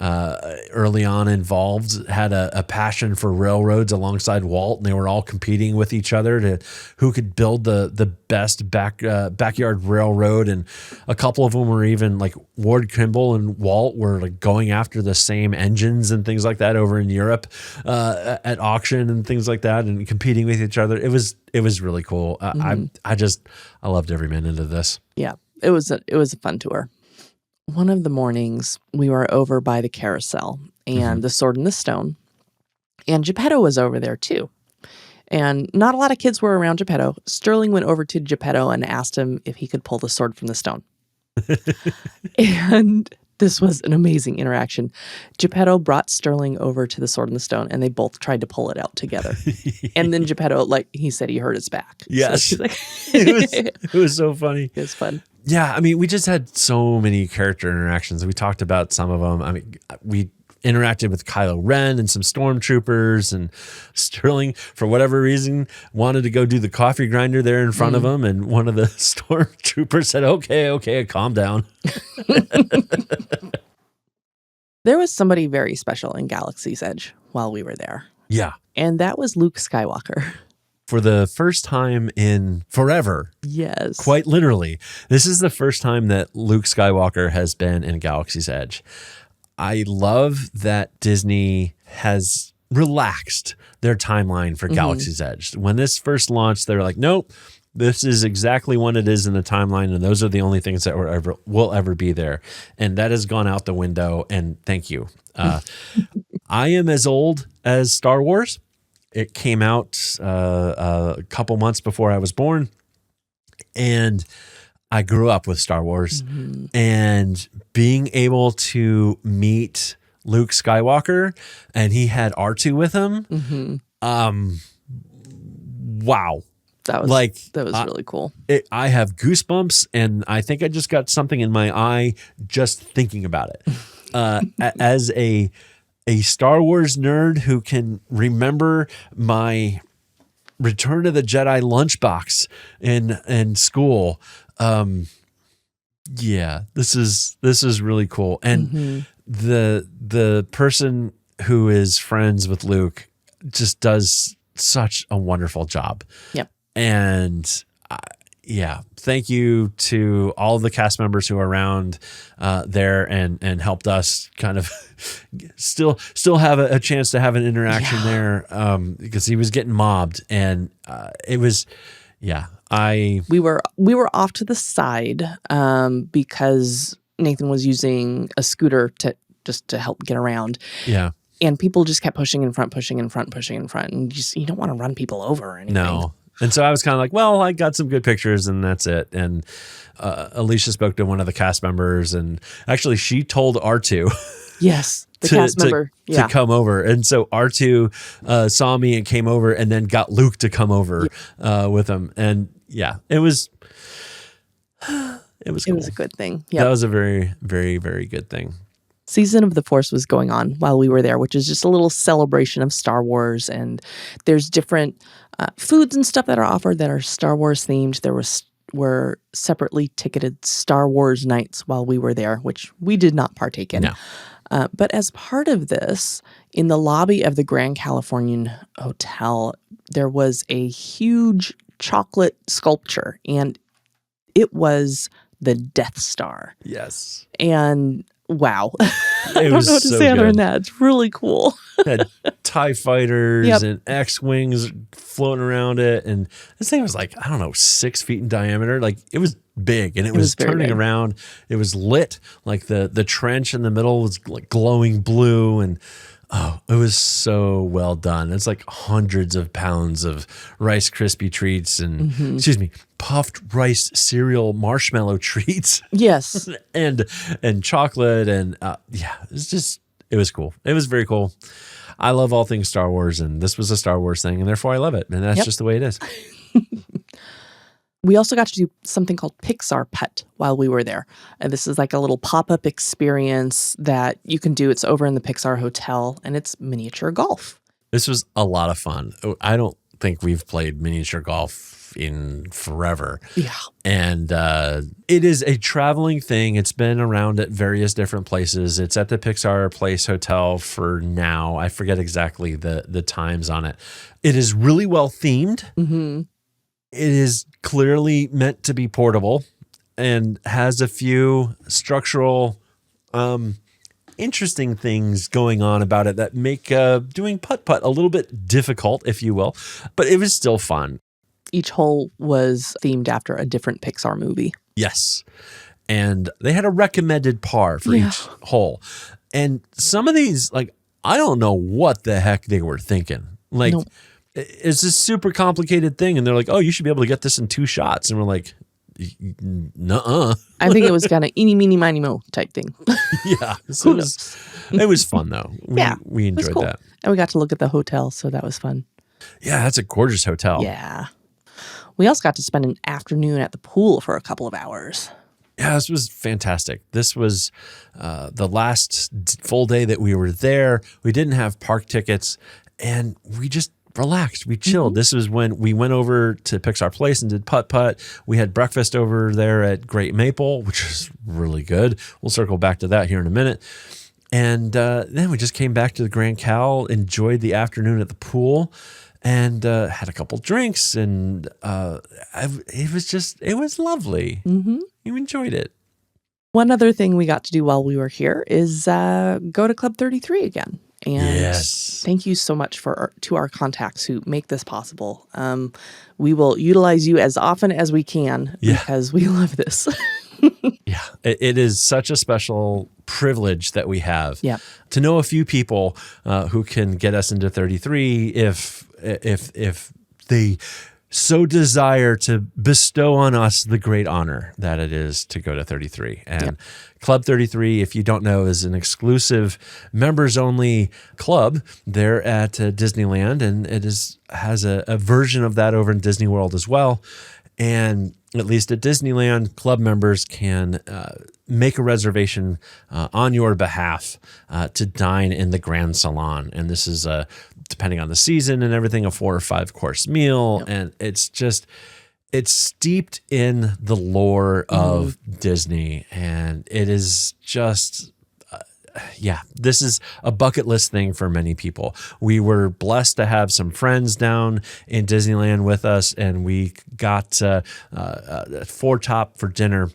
early on involved had a passion for railroads alongside Walt, and they were all competing with each other to who could build the best backyard railroad. And a couple of them were even like Ward Kimball and Walt were like going after the same engines and things like that over in Europe at auction and things like that, and competing with each other. It was really cool. I loved every minute of this. Yeah. It was a fun tour. One of the mornings, we were over by the carousel and the Sword and the Stone. And Geppetto was over there too. And not a lot of kids were around Geppetto. Sterling went over to Geppetto and asked him if he could pull the sword from the stone. And This was an amazing interaction. Geppetto brought Sterling over to the Sword and the Stone, and they both tried to pull it out together. And then Geppetto, like he said, he hurt his back. Yes. So like, It was so funny. it was fun. Yeah, I mean, we just had so many character interactions. We talked about some of them. I mean, we interacted with Kylo Ren and some stormtroopers, and Sterling, for whatever reason, wanted to go do the coffee grinder there in front of him. And one of the stormtroopers said, okay, calm down. There was somebody very special in Galaxy's Edge while we were there. Yeah. And that was Luke Skywalker. For the first time in forever. Yes. Quite literally. This is the first time that Luke Skywalker has been in Galaxy's Edge. I love that Disney has relaxed their timeline for Galaxy's Edge. When this first launched, they were like, nope, this is exactly when it is in the timeline, and those are the only things that will ever be there. And that has gone out the window, and thank you. I am as old as Star Wars. It came out a couple months before I was born, and I grew up with Star Wars. And being able to meet Luke Skywalker, and he had R2 with him, wow. That was really cool. I have goosebumps, and I think I just got something in my eye just thinking about it. As a Star Wars nerd who can remember my Return of the Jedi lunchbox in school. Yeah, this is really cool. And the person who is friends with Luke just does such a wonderful job. Yep. And yeah, thank you to all of the cast members who are around there and helped us kind of still have a chance to have an interaction there, because he was getting mobbed, and it was, we were off to the side because Nathan was using a scooter to help get around. Yeah. And people just kept pushing in front, and you don't want to run people over or anything. No. And so I was kind of like, well, I got some good pictures and that's it. And Alicia spoke to one of the cast members, and actually she told R2 yes, the cast member to come over. And so R2 saw me and came over, and then got Luke to come over with him. And yeah, it was cool. It was a good thing. Yeah, that was a very, very, very good thing. Season of the Force was going on while we were there, which is just a little celebration of Star Wars. And there's different foods and stuff that are offered that are Star Wars themed. There were separately ticketed Star Wars nights while we were there, which we did not partake in. No. But as part of this, in the lobby of the Grand Californian Hotel, there was a huge chocolate sculpture, and it was the Death Star. Yes. And wow. I don't know what to so say other good. than that. It's really cool. Had TIE fighters Yep. and X-Wings floating around it. And this thing was like, I don't know, 6 feet in diameter. Like, it was big, and it was very turning big. around. It was lit. Like the trench in the middle was like glowing blue, and oh, it was so well done. It's like hundreds of pounds of Rice Krispie treats and puffed rice cereal marshmallow treats. Yes. and chocolate, and it was cool. It was very cool. I love all things Star Wars, and this was a Star Wars thing, and therefore I love it. And that's just the way it is. We also got to do something called Pixar Pet while we were there. And this is like a little pop-up experience that you can do. It's over in the Pixar Hotel, and it's miniature golf. This was a lot of fun. I don't think we've played miniature golf in forever. Yeah. And it is a traveling thing. It's been around at various different places. It's at the Pixar Place Hotel for now. I forget exactly the times on it. It is really well themed. Mm-hmm. It is clearly meant to be portable and has a few structural interesting things going on about it that make doing putt-putt a little bit difficult, if you will, but it was still fun. Each hole was themed after a different Pixar movie. Yes. And they had a recommended par for each hole. And some of these, like, I don't know what the heck they were thinking. Like, Nope. It's this super complicated thing. And they're like, oh, you should be able to get this in 2 shots. And we're like, nuh-uh. I think it was kind of eeny, meeny, miny, mo type thing. Yeah. So it was fun, though. We it was enjoyed cool. that. And we got to look at the hotel, so that was fun. Yeah, that's a gorgeous hotel. Yeah. We also got to spend an afternoon at the pool for a couple of hours. Yeah, this was fantastic. This was the last full day that we were there. We didn't have park tickets, and we just relaxed. We chilled. This was when we went over to Pixar Place and did putt-putt. We had breakfast over there at Great Maple, which was really good. We'll circle back to that here in a minute. And then we just came back to the Grand Cal, enjoyed the afternoon at the pool, and had a couple drinks. And it was lovely. Mm-hmm. You enjoyed it. One other thing we got to do while we were here is go to Club 33 again. And Yes. thank you so much to our contacts who make this possible. We will utilize you as often as we can because we love this. Yeah, it is such a special privilege that we have to know a few people who can get us into 33 if they so desire to bestow on us the great honor that it is to go to 33. And Club 33, if you don't know, is an exclusive members-only club there at Disneyland, and it has a version of that over in Disney World as well. And at least at Disneyland, club members can make a reservation on your behalf to dine in the Grand Salon. And this is, depending on the season and everything, a 4 or 5 course meal. And it's steeped in the lore of Disney. And it is just... this is a bucket list thing for many people. We were blessed to have some friends down in Disneyland with us, and we got Four Top for dinner.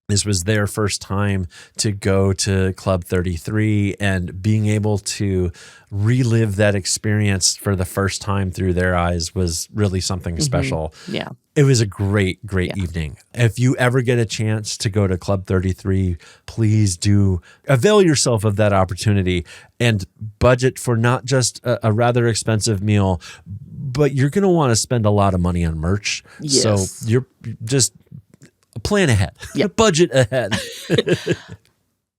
This was their first time to go to Club 33, and being able to relive that experience for the first time through their eyes was really something special. Yeah. It was a great evening. If you ever get a chance to go to Club 33, please do avail yourself of that opportunity and budget for not just a rather expensive meal, but you're going to want to spend a lot of money on merch. Yes. So you're just plan ahead, budget ahead.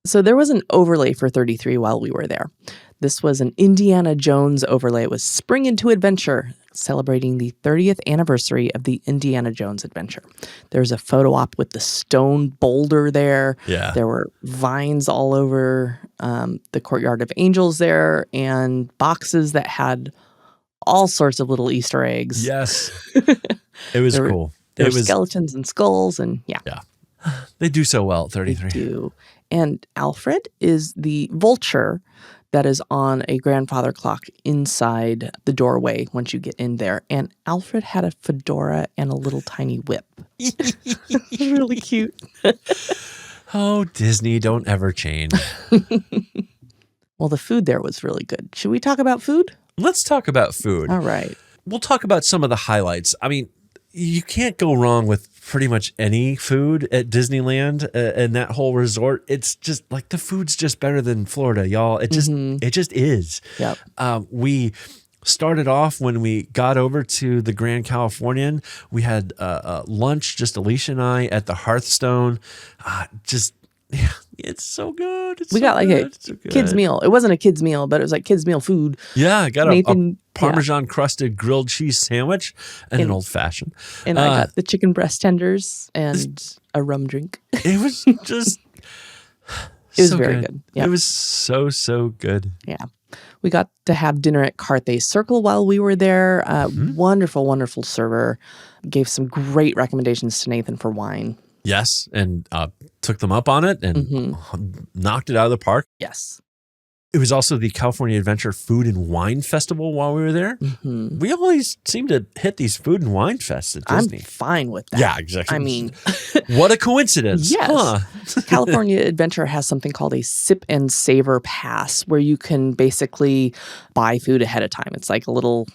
So there was an overlay for 33 while we were there. This was an Indiana Jones overlay. It was Spring into Adventure, celebrating the 30th anniversary of the Indiana Jones adventure. There's a photo op with the stone boulder there. Yeah. There were vines all over the Courtyard of Angels there, and boxes that had all sorts of little Easter eggs. Yes. It was cool. There were skeletons and skulls, and yeah. They do so well at 33. They do. And Alfred is the vulture that is on a grandfather clock inside the doorway once you get in there. And Alfred had a fedora and a little tiny whip. Really cute. Oh, Disney, don't ever change. Well, the food there was really good. Should we talk about food? Let's talk about food. All right. We'll talk about some of the highlights. I mean, you can't go wrong with pretty much any food at Disneyland and that whole resort. It's just like the food's just better than Florida, y'all. It just is. Yep. We started off when we got over to the Grand Californian. We had lunch, just Alicia and I, at the Hearthstone. It's so good. We got like a kid's meal. It wasn't a kid's meal, but it was like kid's meal food. Yeah, I got a Parmesan crusted grilled cheese sandwich and an old fashioned. And I got the chicken breast tenders and a rum drink. It was just it was very good. Yep. It was so good. Yeah. We got to have dinner at Carthay Circle while we were there. Wonderful, wonderful server. Gave some great recommendations to Nathan for wine. Yes, and took them up on it and knocked it out of the park. Yes. It was also the California Adventure Food and Wine Festival while we were there. We always seem to hit these food and wine fests at Disney. I'm fine with that. Yeah, exactly. I mean, what a coincidence. Yes. Huh? California Adventure has something called a sip and savor pass where you can basically buy food ahead of time. It's like a little,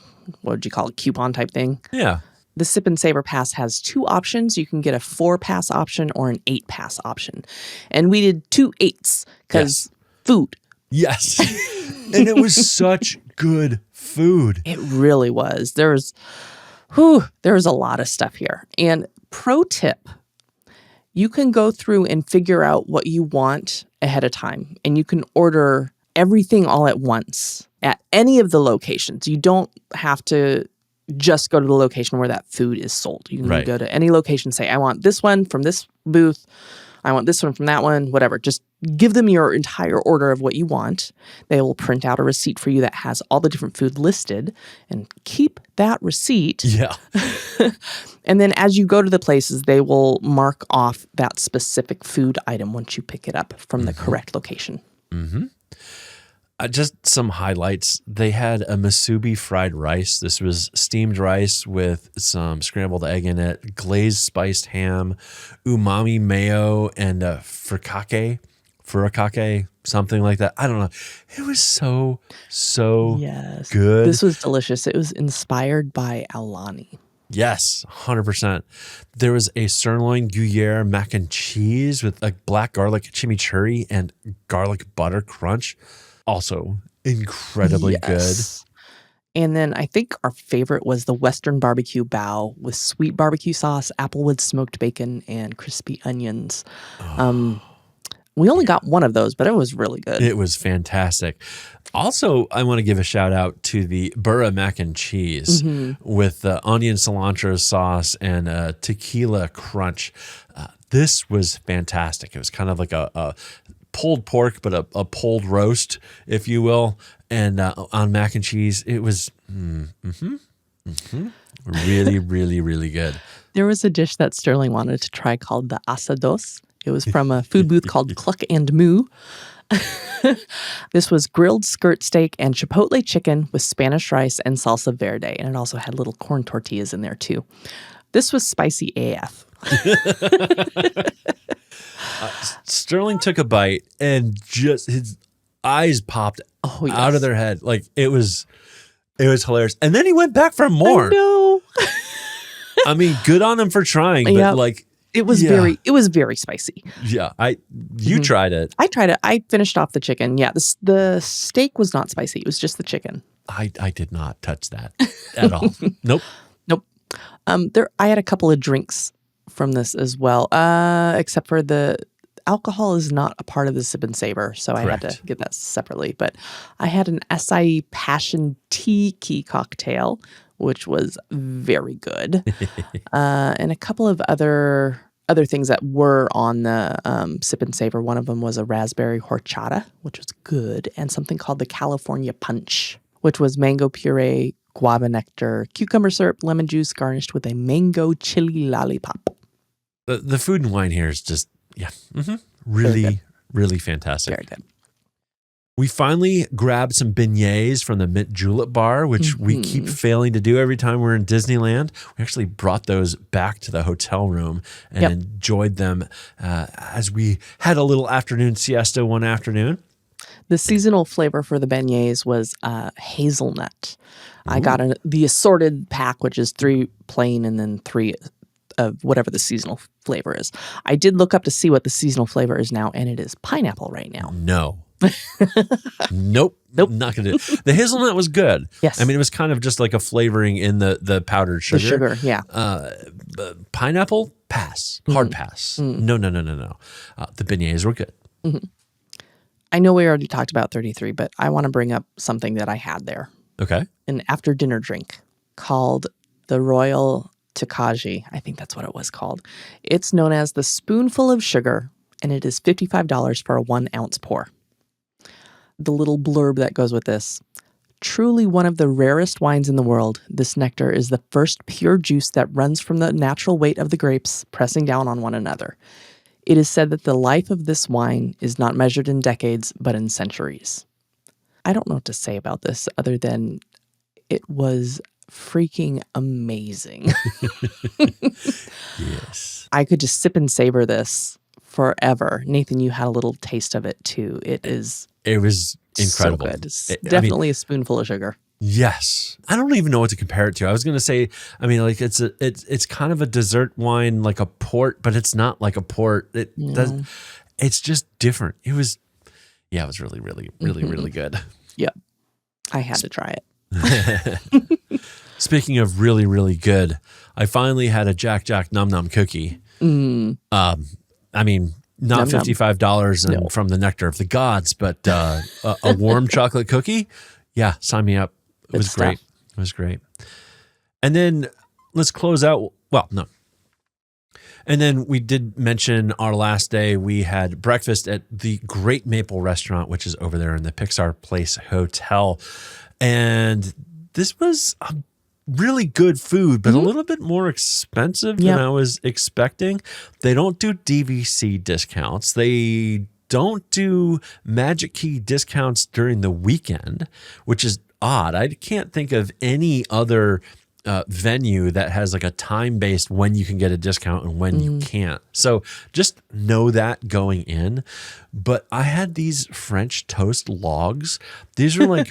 what would you call it, coupon type thing? Yeah. The Sip and Savor Pass has 2 options. You can get a 4-pass option or an 8-pass option. And we did 2 8s because food. Yes. And it was such good food. It really was. There was a lot of stuff here. And pro tip You can go through and figure out what you want ahead of time, and you can order everything all at once at any of the locations. You don't have to just go to the location where that food is sold. You can go to any location, say, I want this one from this booth. I want this one from that one, whatever. Just give them your entire order of what you want. They will print out a receipt for you that has all the different food listed, and keep that receipt. Yeah. And then as you go to the places, they will mark off that specific food item once you pick it up from the correct location. Mm-hmm. Just some highlights. They had a musubi fried rice. This was steamed rice with some scrambled egg in it, glazed spiced ham, umami mayo, and furikake, something like that. I don't know. It was so Yes. good. This was delicious. It was inspired by Aulani. Yes, 100%. There was a sirloin Gruyere mac and cheese with a black garlic chimichurri and garlic butter crunch. Also incredibly good. And then I think our favorite was the Western barbecue bao with sweet barbecue sauce, applewood smoked bacon, and crispy onions. We only got one of those, but it was really good. It was fantastic. Also, I want to give a shout out to the burra mac and cheese with onion cilantro sauce and tequila crunch. This was fantastic. It was kind of like a pulled pork, but a pulled roast, if you will. And on mac and cheese, it was really, really, really good. There was a dish that Sterling wanted to try called the asados. It was from a food booth called Cluck and Moo. This was grilled skirt steak and chipotle chicken with Spanish rice and salsa verde. And it also had little corn tortillas in there too. This was spicy AF. Sterling took a bite and just his eyes popped out of their head. Like it was hilarious. And then he went back for more. No. I mean, good on him for trying, but like it was very spicy. Yeah, you tried it. I tried it. I finished off the chicken. Yeah, the steak was not spicy. It was just the chicken. I did not touch that at all. Nope. I had a couple of drinks from this as well, except for the alcohol is not a part of the sip and savor, so I had to get that separately. But I had an acai passion tiki cocktail, which was very good, and a couple of other things that were on the sip and savor. One of them was a raspberry horchata, which was good, and something called the California Punch, which was mango puree, guava nectar, cucumber syrup, lemon juice, garnished with a mango chili lollipop. The food and wine here is just, really, really fantastic. Very good. We finally grabbed some beignets from the Mint Julep Bar, which we keep failing to do every time we're in Disneyland. We actually brought those back to the hotel room and enjoyed them as we had a little afternoon siesta one afternoon. The seasonal flavor for the beignets was hazelnut. I got the assorted pack, which is 3 plain and then 3 of whatever the seasonal flavor is. I did look up to see what the seasonal flavor is now, and it is pineapple right now. No. Nope. Not going to do it. The hazelnut was good. Yes. I mean, it was kind of just like a flavoring in the powdered sugar. The sugar, yeah. Pineapple, pass. Hard pass. No. The beignets were good. I know we already talked about 33, but I want to bring up something that I had there. Okay. An after dinner drink called the Royal Takaji. I think that's what it was called. It's known as the Spoonful of Sugar, and it is $55 for a 1 ounce pour. The little blurb that goes with this. Truly one of the rarest wines in the world, this nectar is the first pure juice that runs from the natural weight of the grapes, pressing down on one another. It is said that the life of this wine is not measured in decades, but in centuries. I don't know what to say about this other than it was freaking amazing. Yes. I could just sip and savor this forever. Nathan, you had a little taste of it too. It was incredible. So good. It's definitely a spoonful of sugar. Yes. I don't even know what to compare it to. I was going to say, I mean, like it's kind of a dessert wine, like a port, but it's not like a port. It's just different. It was really, really, really, really good. Yep. I had to try it. Speaking of really, really good, I finally had a Jack Num Num cookie. I mean, not Num-num. $55 and No. from the nectar of the gods, but a warm chocolate cookie. Yeah, sign me up. It Good was great. stuff. It was great. And then let's close out. Well, no. And then we did mention our last day, we had breakfast at the Great Maple Restaurant, which is over there in the Pixar Place Hotel. And this was a really good food, but a little bit more expensive than I was expecting. They don't do DVC discounts. They don't do Magic Key discounts during the weekend, which is odd. I can't think of any other venue that has like a time-based when you can get a discount and when you can't. So just know that going in. But I had these French toast logs. These are like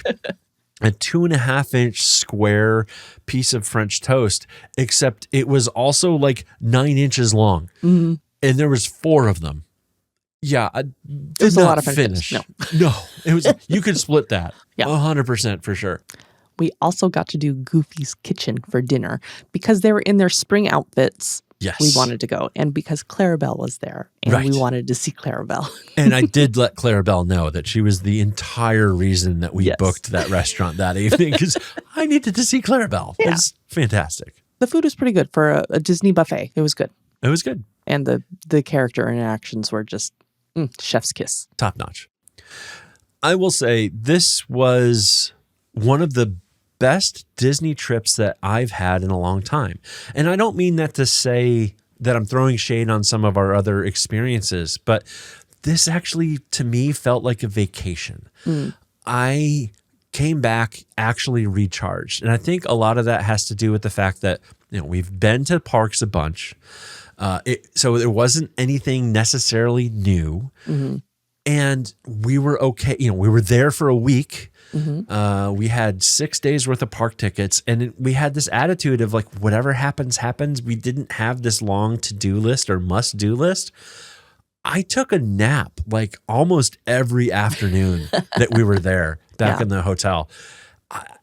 a 2.5-inch square piece of French toast, except it was also like 9 inches long. And there was 4 of them. Yeah, I did was a not lot of French finish. toast. No, it was. You could split that. Yeah. 100% for sure. We also got to do Goofy's Kitchen for dinner because they were in their spring outfits. Yes. We wanted to go. And because Clarabelle was there and Right. we wanted to see Clarabelle. And I did let Clarabelle know that she was the entire reason that we Yes. booked that restaurant that evening because I needed to see Clarabelle. Yeah. It's fantastic. The food was pretty good for a Disney buffet. It was good. It was good. And the character interactions were just chef's kiss. Top notch. I will say this was one of the best Disney trips that I've had in a long time. And I don't mean that to say that I'm throwing shade on some of our other experiences, but this actually to me felt like a vacation. I came back actually recharged. And I think a lot of that has to do with the fact that, we've been to parks a bunch. So there wasn't anything necessarily new. And we were okay. We were there for a week. We had 6 days worth of park tickets, and we had this attitude of like, whatever happens, happens. We didn't have this long to-do list or must-do list. I took a nap like almost every afternoon that we were there back in the hotel.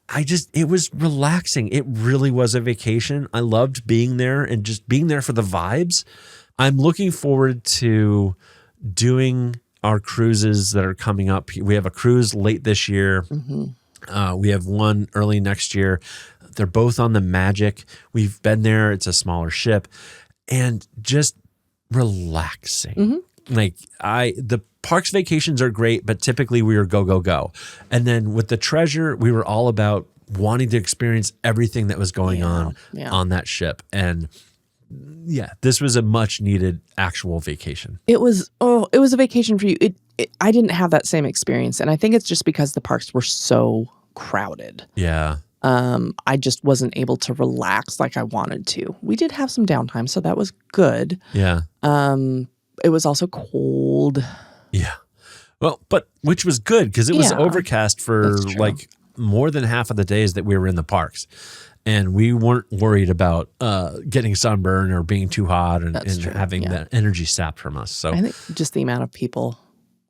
It was relaxing. It really was a vacation. I loved being there and just being there for the vibes. I'm looking forward to doing our cruises that are coming up. We have a cruise late this year. We have one early next year. They're both on the Magic. We've been there. It's a smaller ship and just relaxing. Like the parks vacations are great, but typically we were go, go, go. And then with the Treasure, we were all about wanting to experience everything that was going on that ship. And yeah, this was a much needed actual vacation. It was a vacation for you. I didn't have that same experience. And I think it's just because the parks were so crowded. Yeah. I just wasn't able to relax like I wanted to. We did have some downtime, so that was good. Yeah. It was also cold. Yeah. Well, but which was good because it was overcast for That's true. like more than half of the days that we were in the parks. And we weren't worried about getting sunburn or being too hot and true, having that energy sapped from us. So I think just the amount of people.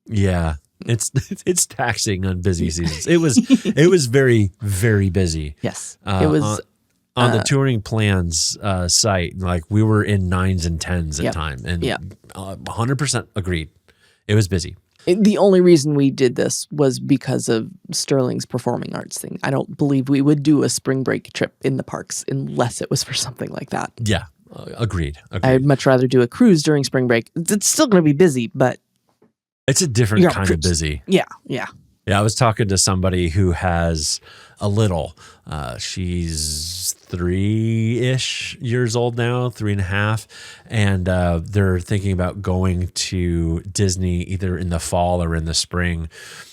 yeah, it's taxing on busy seasons. It was very, very busy. Yes, it was on the touring plans site. Like we were in 9s and 10s at time, and 100% agreed. It was busy. The only reason we did this was because of Sterling's performing arts thing. I don't believe we would do a spring break trip in the parks unless it was for something like that. Yeah, agreed. I'd much rather do a cruise during spring break. It's still going to be busy, but it's a different kind of busy. Yeah. Yeah, I was talking to somebody who has a little. She's 3-ish years old now, 3.5. And they're thinking about going to Disney either in the fall or in the spring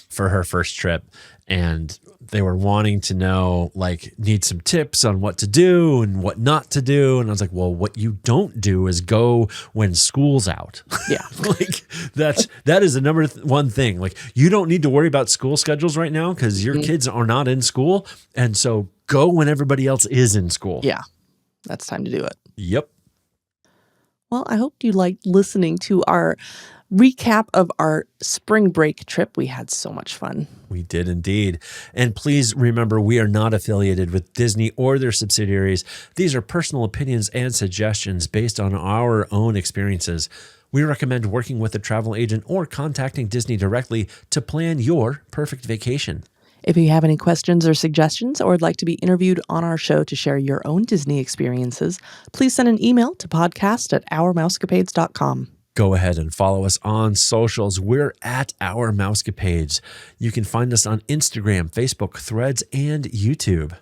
for her first trip. And they were wanting to know, like, need some tips on what to do and what not to do. And I was like, well, what you don't do is go when school's out. Yeah. Like that is the number one thing. Like you don't need to worry about school schedules right now because your kids are not in school. And so go when everybody else is in school. Yeah. That's time to do it. Yep. Well, I hope you liked listening to our recap of our spring break trip. We had so much fun. We did indeed. And please remember, we are not affiliated with Disney or their subsidiaries. These are personal opinions and suggestions based on our own experiences. We recommend working with a travel agent or contacting Disney directly to plan your perfect vacation. If you have any questions or suggestions or would like to be interviewed on our show to share your own Disney experiences, please send an email to podcast@ourmousecapades.com. Go ahead and follow us on socials. We're at Our Mousecapades. You can find us on Instagram, Facebook, Threads, and YouTube.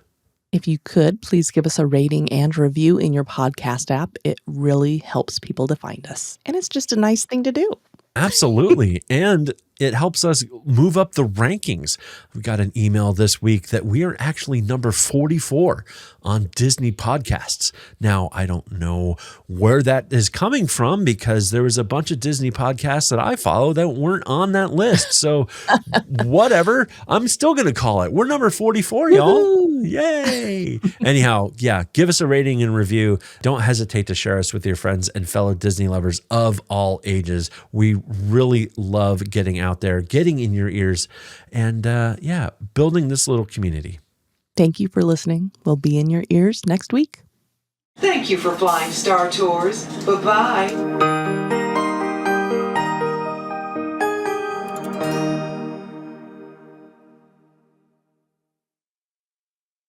If you could, please give us a rating and review in your podcast app. It really helps people to find us. And it's just a nice thing to do. Absolutely. And it helps us move up the rankings. We got an email this week that we are actually number 44 on Disney podcasts. Now, I don't know where that is coming from because there was a bunch of Disney podcasts that I follow that weren't on that list. So whatever, I'm still going to call it. We're number 44, y'all. Yay. Anyhow, yeah, give us a rating and review. Don't hesitate to share us with your friends and fellow Disney lovers of all ages. We really love getting out there, getting in your ears, and building this little community. Thank you for listening. We'll be in your ears next week. Thank you for flying Star Tours. Bye-bye.